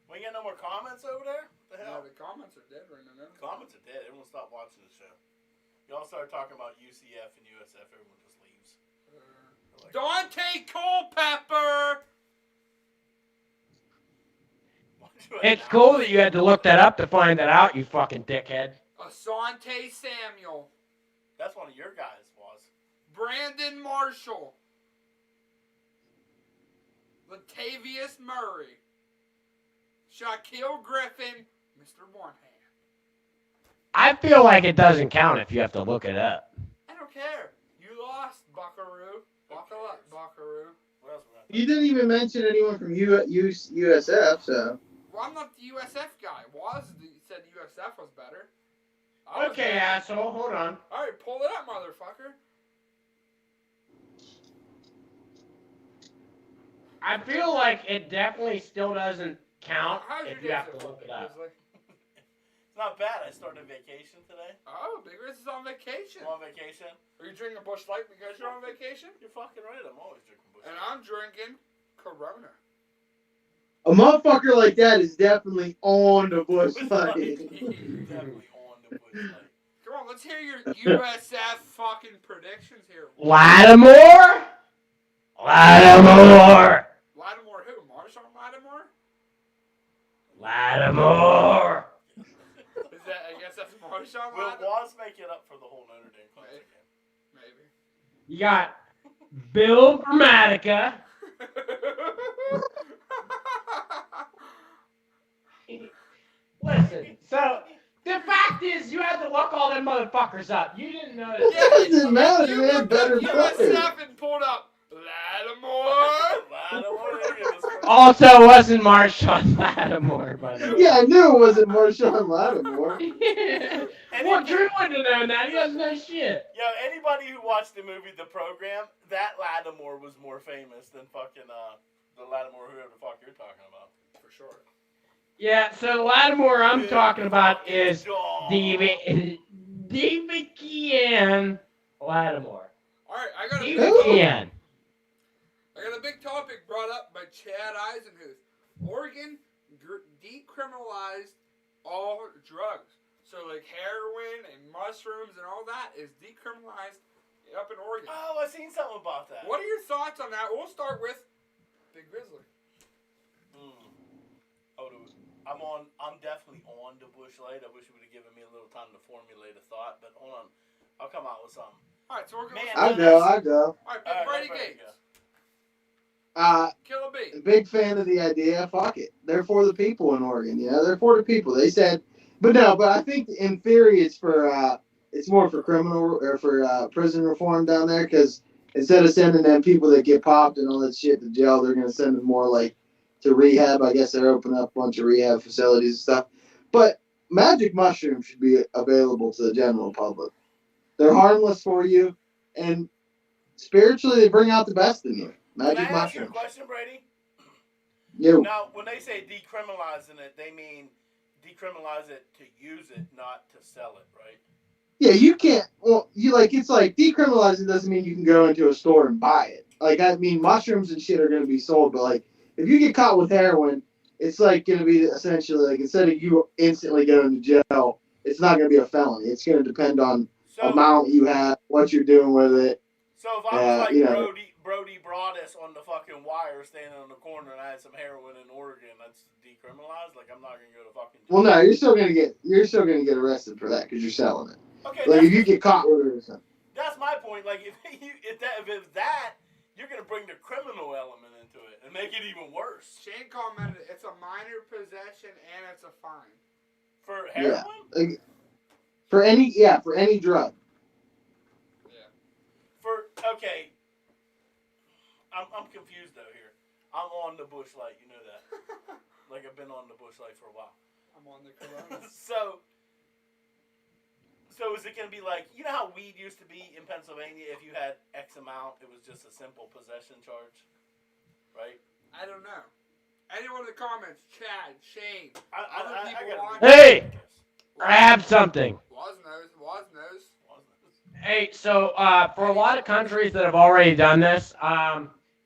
We ain't got no more comments over there? The Yeah, hell? the comments are dead right now. Comments are dead. Everyone stopped watching the show. Y'all started talking about UCF and USF. Everyone just leaves. Like, Dante Culpepper. It's cool that you had to look that up to find that out, you fucking dickhead. Asante Samuel. That's one of your guys, was. Brandon Marshall. Latavius Murray. Shaquille Griffin. Mr. Bonehand. I feel like it doesn't count if you have to look it up. I don't care. You lost, Buckaroo. Buckle up, Buckaroo. What else we got? You didn't even mention anyone from USF, so. Well, I'm not the USF guy. Said USF was better. I was Okay, bad. asshole, hold on. Alright, pull it up, motherfucker. I feel like it definitely still doesn't count How's your if you day have so to far, look it up. Grizzly? It's not bad. I started vacation today. Oh, Big Riz is on vacation. I'm on vacation. Are you drinking Busch Light because you're on vacation? You're fucking right. I'm always drinking Busch. And I'm drinking Corona. A motherfucker like that is definitely on the Busch Light. Definitely on the Busch Light. Come on, let's hear your USF fucking predictions here. Lattimore? Lattimore! Lattimore who? Marshawn Lattimore? Lattimore! Is that? I guess that's Marshawn Will Lattimore. Waz make it up for the whole Notre Dame Clemson game? Maybe. You got Bill Gramatica. Listen, so The fact is, you had to look all them motherfuckers up. You didn't notice. Yeah, It doesn't matter. you They had looked up better players. USF and pulled up Lattimore. Also, wasn't Marshawn Lattimore, by the way. Yeah, I knew it wasn't Marshawn Lattimore. Well, Drew wouldn't have known that. He doesn't know shit. Yo, anybody who watched the movie The Program, that Lattimore was more famous than fucking the Lattimore whoever the fuck you're talking about. For sure. Yeah, so the Lattimore I'm talking about is DeMcKean Lattimore. Alright, I got DeMcKean. a big topic brought up by Chad Eisenhuth. Oregon decriminalized all drugs. So like heroin and mushrooms and all that is decriminalized up in Oregon. Oh, I seen something about that. What are your thoughts on that? We'll start with Big Grizzly. I'm definitely on the Bush Light. I wish you would have given me a little time to formulate a thought, but hold on. I'll come out with something. Alright, so we're going I go. Alright, Brady Gates. Killer B. Big fan of the idea. Fuck it. They're for the people in Oregon. You know, they're for the people. They said, but I think in theory it's for it's more for criminal or for prison reform down there because instead of sending them people that get popped and all that shit to jail, they're gonna send them more like to rehab. I guess they're opening up a bunch of rehab facilities and stuff. But magic mushrooms should be available to the general public. They're harmless for you, and spiritually they bring out the best in you. Magic Can I ask you a mushrooms. question, Brady? You. Now, when they say decriminalizing it, they mean decriminalize it to use it, not to sell it, right? Yeah, you can't. Well, it's like decriminalizing doesn't mean you can go into a store and buy it. Like, I mean, mushrooms and shit are going to be sold, but like, if you get caught with heroin, it's like going to be essentially like instead of you instantly going to jail, it's not going to be a felony. It's going to depend on amount you have, what you're doing with it. So if I was like Brody Broaddus on the fucking wire standing on the corner and I had some heroin in Oregon, that's decriminalized? Like, I'm not going to go to fucking jail. Well, no, you're still going to get arrested for that because you're selling it. Okay, like if you get caught with it or something. That's my point. Like if it's that, you're gonna bring the criminal element into it and make it even worse. Shane commented, it's a minor possession and it's a fine. For heroin? Yeah. For any drug. Yeah. Okay. I'm confused though here. I'm on the Bush Light, you know that. Like I've been on the Bush Light for a while. I'm on the Corona. So is it going to be like, you know how weed used to be in Pennsylvania? If you had X amount, it was just a simple possession charge, right? I don't know. Anyone in the comments, Chad, Shane, other people watching. Hey! I have something. Was knows. Hey, so for a lot of countries that have already done this,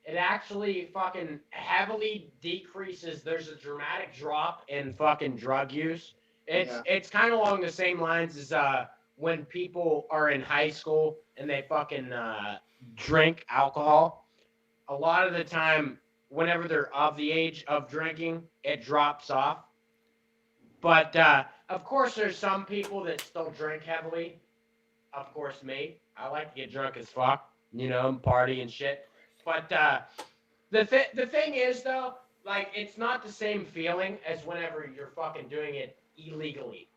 it actually fucking heavily decreases. There's a dramatic drop in fucking drug use. It's kind of along the same lines as when people are in high school and they fucking drink alcohol. A lot of the time, whenever they're of the age of drinking, it drops off. But of course, there's some people that still drink heavily. Of course, me. I like to get drunk as fuck, and party and shit. But the thing is, though, like, it's not the same feeling as whenever you're fucking doing it illegally.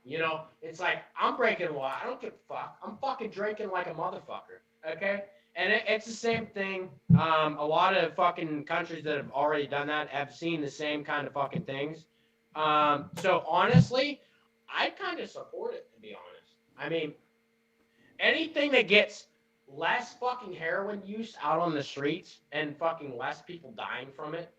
It's like, I'm breaking law. I don't give a fuck. I'm fucking drinking like a motherfucker. Okay? And it's the same thing. A lot of fucking countries that have already done that have seen the same kind of fucking things. So honestly, I kind of support it, to be honest. I mean, anything that gets less fucking heroin use out on the streets and fucking less people dying from it,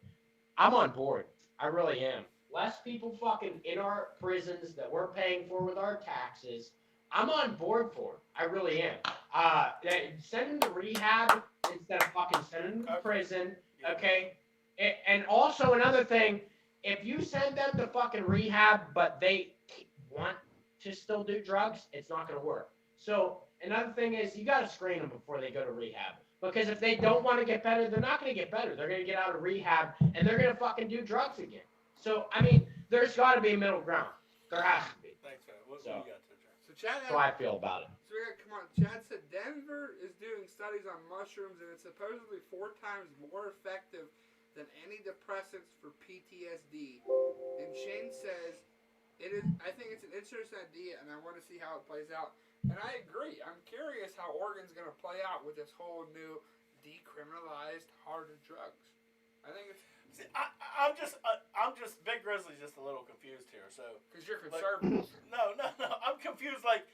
I'm on board. I really am. Less people fucking in our prisons that we're paying for with our taxes. I'm on board for it. I really am. Send them to rehab instead of fucking sending them to prison. Okay? And also another thing, if you send them to fucking rehab but they want to still do drugs, it's not going to work. So another thing is you got to screen them before they go to rehab. Because if they don't want to get better, they're not going to get better. They're going to get out of rehab and they're going to fucking do drugs again. So, I mean, there's got to be a middle ground. There has to be. Thanks, man. What you got to address? So Chad, that's how I feel about it. So we got, come on. Chad said Denver is doing studies on mushrooms and it's supposedly 4 times more effective than antidepressants for PTSD. And Shane says it is. I think it's an interesting idea, and I want to see how it plays out. And I agree. I'm curious how Oregon's going to play out with this whole new decriminalized harder drugs. I think it's See, I'm just Big Grizzly's just a little confused here. So because you're conservative. no, I'm confused. Like,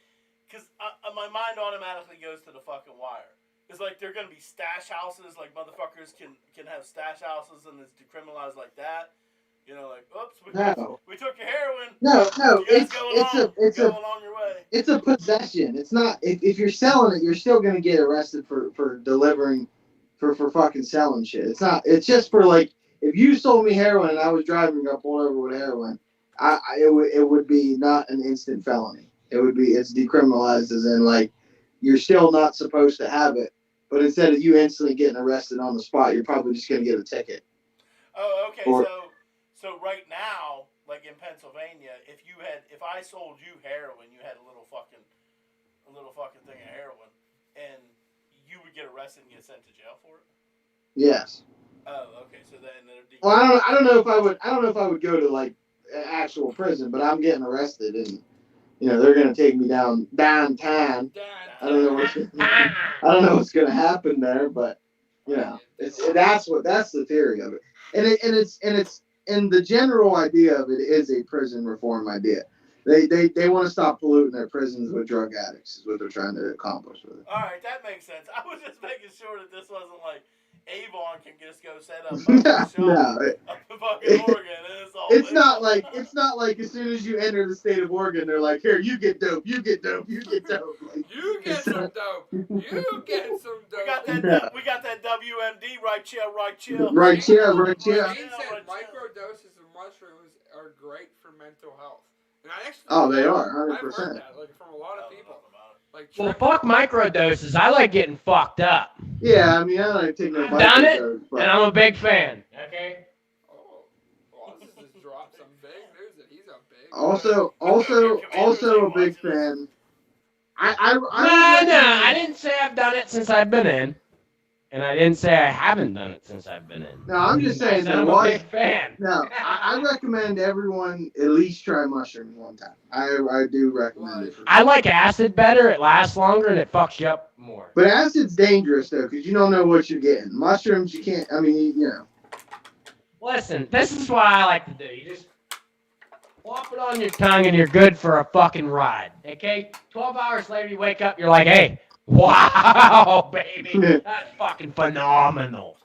because my mind automatically goes to the fucking Wire. It's like they're gonna be stash houses, like motherfuckers can have stash houses, and it's decriminalized like that. You know, like, oops, we took your heroin. No, You guys go along your way. It's a possession. It's not if you're selling it, you're still gonna get arrested for delivering for fucking selling shit. It's not. It's just for like if you sold me heroin and I was driving up pulled over with heroin, it would be not an instant felony. It's decriminalized as in like you're still not supposed to have it, but instead of you instantly getting arrested on the spot, you're probably just gonna get a ticket. Oh, okay. So right now, like in Pennsylvania, if I sold you heroin, you had a little fucking thing of heroin, and you would get arrested and get sent to jail for it. Yes. Oh, okay. So then Well, I don't know if I would go to like actual prison, but I'm getting arrested and they're gonna take me downtown. I don't know what's gonna happen there, but that's the theory of it, and the general idea of it is a prison reform idea. They want to stop polluting their prisons with drug addicts is what they're trying to accomplish with it. All right, that makes sense. I was just making sure that this wasn't like Avon can just go set up fucking shop up in fucking Oregon, and it's not like as soon as you enter the state of Oregon, they're like, here, you get dope, you get dope, you get dope. Like, you get some dope. You get some dope. We got that WMD right chill. Right chill. Shane said microdoses of mushrooms are great for mental health. And I actually they are 100%. I've heard that from a lot of people. Like, well, fuck microdoses. I like getting fucked up. Yeah, I mean, I don't take no. I've done it, and I'm a big fan. Okay. Oh, well, this just dropped some big news that he's a big. Also a big fan. I didn't say I've done it since I've been in, and I didn't say I haven't done it since I've been in. No, I'm just saying that I'm a big fan. No, I recommend everyone at least try mushrooms one time. I do recommend it. I like acid better. It lasts longer and it fucks you up more. But acid's dangerous though, because you don't know what you're getting. Mushrooms, you can't. I mean, Listen, this is what I like to do. You just plop it on your tongue and you're good for a fucking ride. Okay? 12 hours later, you wake up, you're like, hey, wow, baby. That's fucking phenomenal.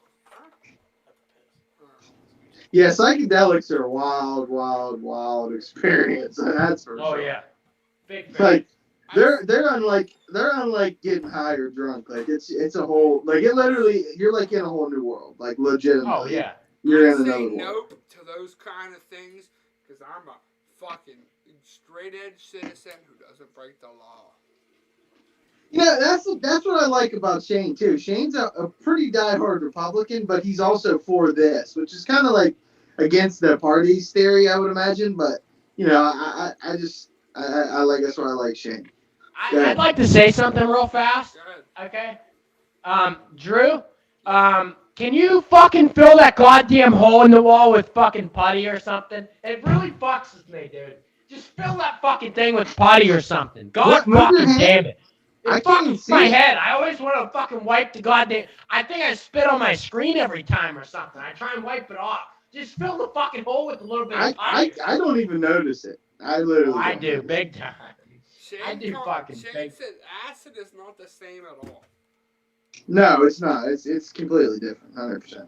Yeah, psychedelics are a wild experience. That's for sure. Oh yeah, big fan. Like they're unlike getting high or drunk. Like it's a whole it literally you're like in a whole new world. Like legitimately. Oh yeah. You're in another world. Nope to those kind of things because I'm a fucking straight edge citizen who doesn't break the law. Yeah, that's what I like about Shane too. Shane's a pretty diehard Republican, but he's also for this, which is kind of like against the party's theory, I would imagine. But I like that's why I like Shane. I'd like to say something real fast. Okay. Drew, can you fucking fill that goddamn hole in the wall with fucking putty or something? It really fucks with me, dude. Just fill that fucking thing with putty or something. God fucking damn it. It fucks my head. I always want to fucking wipe the goddamn. I think I spit on my screen every time or something. I try and wipe it off. Just fill the fucking hole with a little bit of putty. I don't even notice it. I literally. I do big time. Shane said acid is not the same at all. No, it's not. It's completely different. 100%.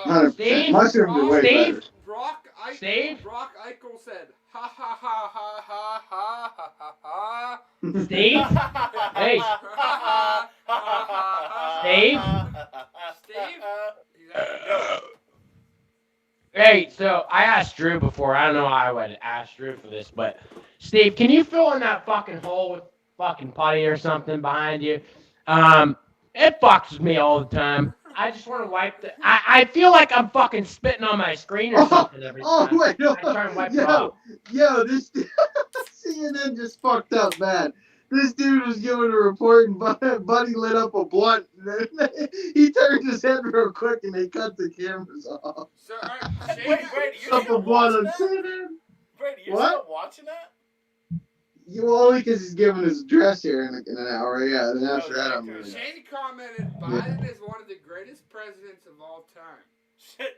100%. Mushrooms are way better. Brock Eichel said, ha ha ha ha ha ha ha ha ha. Steve? Hey. Steve? Hey, so I asked Drew before. I don't know how I would ask Drew for this, but Steve, can you fill in that fucking hole with fucking putty or something behind you? It fucks with me all the time. I just want to wipe the. I feel like I'm fucking spitting on my screen or something every time. Oh wait, no. I try and wipe it off. Yo, this CNN just fucked up bad. This dude was giving a report, and Buddy lit up a blunt. He turned his head real quick, and they cut the cameras off. So, Wait, Brady, you're Up a still blunt watching on that? CNN. Brady, you're What? still watching that? You only because he's giving his address here in an hour. Yeah, then after that, I'm gonna. Shane commented, Biden is one of the greatest presidents of all time.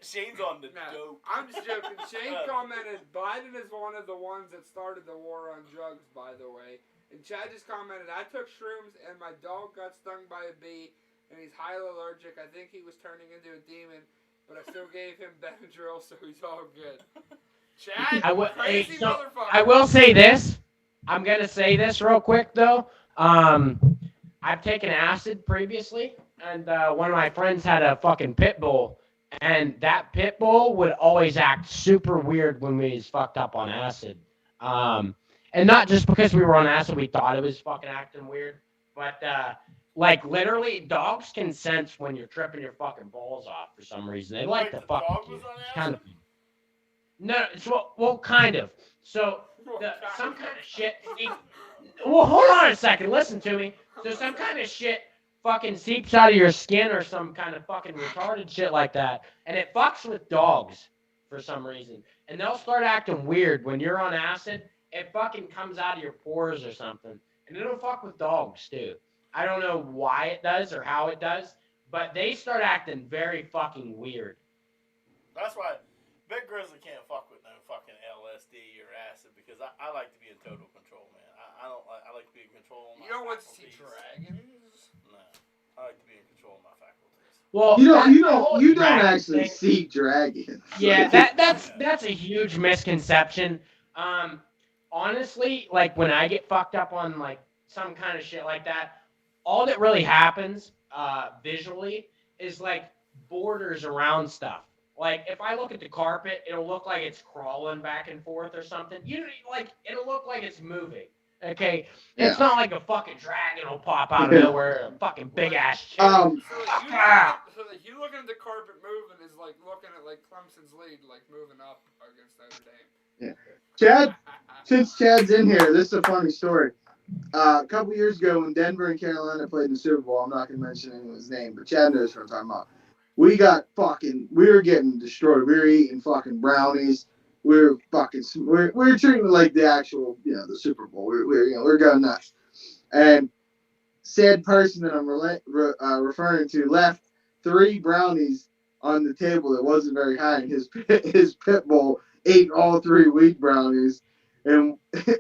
Shane's on the No, dope. I'm just joking. Shane commented, Biden is one of the ones that started the war on drugs, by the way. And Chad just commented, I took shrooms and my dog got stung by a bee and he's highly allergic. I think he was turning into a demon, but I still gave him Benadryl, so he's all good. Chad, crazy motherfucker. I will say this. I'm going to say this real quick, though. I've taken acid previously, and one of my friends had a fucking pit bull, and that pit bull would always act super weird when we was fucked up on acid. And not just because we were on acid, we thought it was fucking acting weird, but like literally, dogs can sense when you're tripping your fucking balls off for some reason. They like to fuck with you. It's kind of. No, it's well, kind of. So some kind of shit. Well, hold on a second. Listen to me. So some kind of shit fucking seeps out of your skin or some kind of fucking retarded shit like that, and it fucks with dogs for some reason, and they'll start acting weird when you're on acid. It fucking comes out of your pores or something, and it'll fuck with dogs too. I don't know why it does or how it does, but they start acting very fucking weird. That's why Big Grizzly can't fuck with no fucking LSD or acid because I like to be in total control, man. I like to be in control of my You don't want to see faculties. dragons? No. I like to be in control of my faculties. Well, you don't actually see dragons. Yeah, that's a huge misconception. Honestly, like when I get fucked up on like some kind of shit like that, all that really happens visually is like borders around stuff. Like if I look at the carpet, it'll look like it's crawling back and forth or something. Like it'll look like it's moving. Okay, it's not like a fucking dragon will pop out of nowhere, a fucking big ass chick. So you looking at the carpet moving is like looking at like Clemson's lead, like moving up against Notre Dame. Yeah, Chad. Since Chad's in here, this is a funny story. A couple years ago, when Denver and Carolina played in the Super Bowl, I'm not gonna mention anyone's name, but Chad knows what I'm talking about. We were getting destroyed. We were eating fucking brownies. We were treating it like the actual, the Super Bowl. We're going nuts. And said person that I'm referring to left 3 brownies on the table that wasn't very high, and his pit bull ate all 3 wheat brownies. And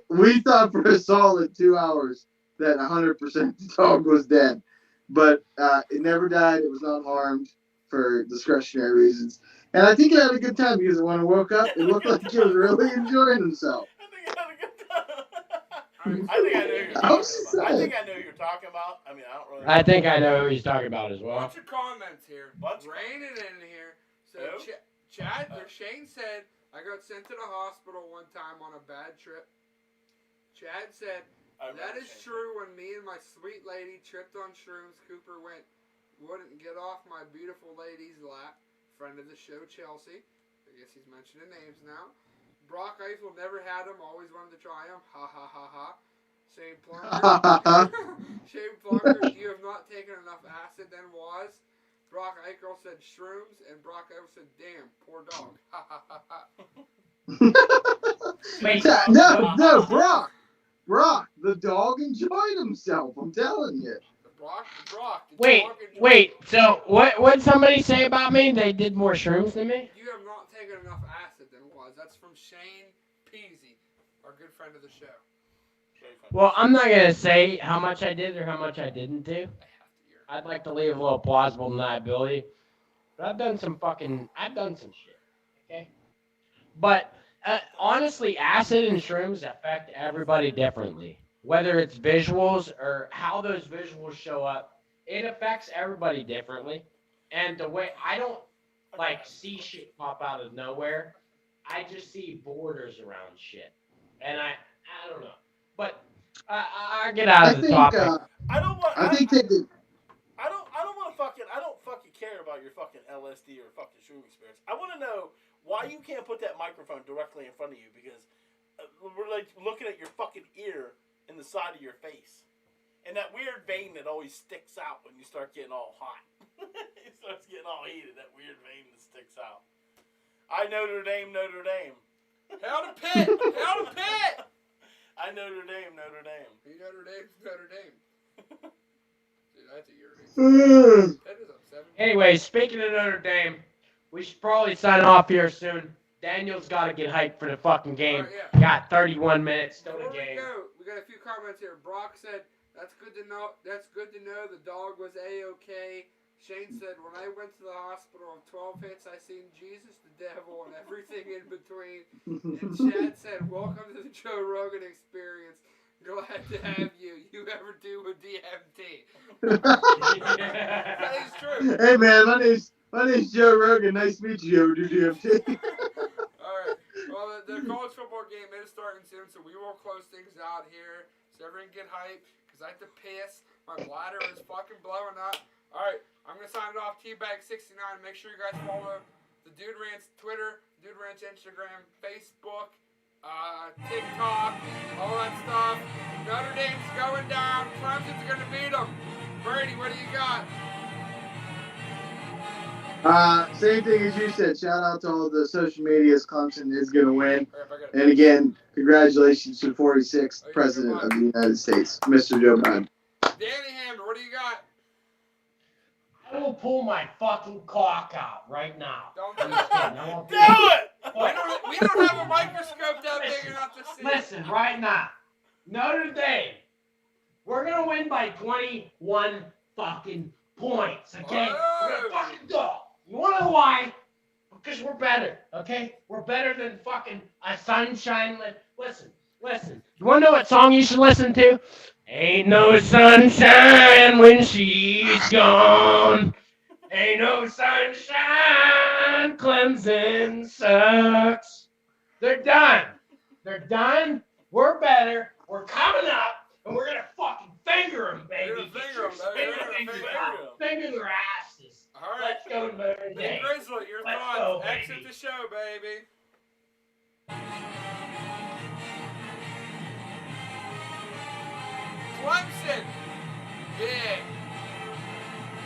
we thought for a solid 2 hours that 100% the dog was dead. But it never died. It was not harmed for discretionary reasons. And I think it had a good time because when it woke up, it looked like he was really enjoying himself. I think it had a good time. I think I know who you're talking about. I mean, I don't really know. I think I know who he's talking about as well. Bunch of comments here. Raining in here. So Chad or Shane said, I got sent to the hospital one time on a bad trip. Chad said, that is true. When me and my sweet lady tripped on shrooms, Cooper wouldn't get off my beautiful lady's lap. Friend of the show, Chelsea. I guess he's mentioning names now. Brock Eiffel never had him. Always wanted to try him. Ha ha ha ha. Shane Plunker. Shane Plunker, you have not taken enough acid then was. Brock Eichel said shrooms, and Brock Eichel said, damn, poor dog. Ha ha ha ha. Wait, no, Brock, the dog enjoyed himself. I'm telling you. Brock. Wait. So what somebody say about me? They did more shrooms than me? You have not taken enough acid than was. That's from Shane Peasy, our good friend of the show. Well, I'm not gonna say how much I did or how much I didn't do. I'd like to leave a little plausible deniability. But I've done some shit. Okay. But honestly, acid and shrooms affect everybody differently. Whether it's visuals or how those visuals show up, it affects everybody differently. And the way I don't see shit pop out of nowhere, I just see borders around shit, and I don't know. But I get out of the topic. I don't want to fucking care about your fucking LSD or fucking shroom experience. I want to know why you can't put that microphone directly in front of you because we're like looking at your fucking ear in the side of your face. And that weird vein that always sticks out when you start getting all hot. It starts getting all heated, that weird vein that sticks out. I Notre Dame, Notre Dame. Hail to Pitt! Hail to Pitt! I Notre Dame, Notre Dame. He Notre Dame, Notre Dame. Dude, that's a irritation. That is upsetting. Anyway, speaking of Notre Dame, we should probably sign off here soon. Daniel's got to get hyped for the fucking game. Right, yeah. Got 31 minutes still Before the game. we go, we got a few comments here. Brock said, "That's good to know. That's good to know. The dog was a-okay." Shane said, "When I went to the hospital of 12 hits, I seen Jesus, the devil, and everything in between." And Chad said, "Welcome to the Joe Rogan experience. Glad to have you. You ever do with DMT?" That is true. Hey man, my name's Joe Rogan. Nice to meet you, DMT. All right. Well, the college football game is starting soon, so we will close things out here so everyone can get hyped because I have to piss. My bladder is fucking blowing up. All right. I'm going to sign it off. T-Bag69. Make sure you guys follow the Dude Ranch Twitter, Dude Ranch Instagram, Facebook, TikTok, all that stuff. Notre Dame's going down. Clemson's going to beat them. Brady, what do you got? Same thing as you said. Shout out to all the social medias. Clemson is going to win. Right, And again, congratulations to the 46th President of the United States, Mr. Joe Biden. Danny Hammer, what do you got? I will pull my fucking cock out right now. Don't I'm do just it. kidding. I won't do Do it. it! We don't have a microscope that big enough to see. Listen, right now. Notre Dame. We're going to win by 21 fucking points, okay? We're going to fucking go. You want to know why? Because we're better, okay? We're better than fucking a sunshine. Listen. You want to know what song you should listen to? Ain't no sunshine when she's gone. Ain't no sunshine. Clemson sucks. They're done. We're better. We're coming up. And we're going to fucking finger them, baby. We're gonna finger 'em, baby. We're gonna finger 'em. Finger their asses. All right. Let's go to Notre Big Dame. Grizzly, your Let's thoughts. go, Exit baby. the show, baby. Clemson. Big.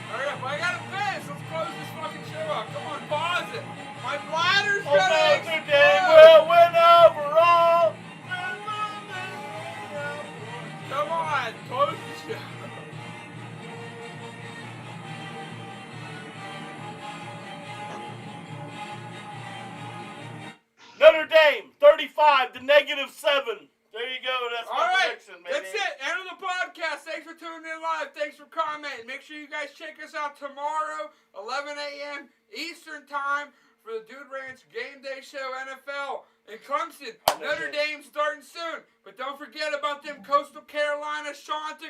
Hurry up. I gotta piss. Let's close this fucking show up. Come on, pause it. My bladder's gonna Notre Dame explode. will win overall. Come on, close the show. Notre Dame, 35 to -7. There you go. That's All my right, prediction, baby. that's it. End of the podcast. Thanks for tuning in live. Thanks for commenting. Make sure you guys check us out tomorrow, 11 a.m. Eastern Time for the Dude Ranch Game Day Show NFL in Clemson. Notre Dame starting soon. But don't forget about them Coastal Carolina Chanticleer.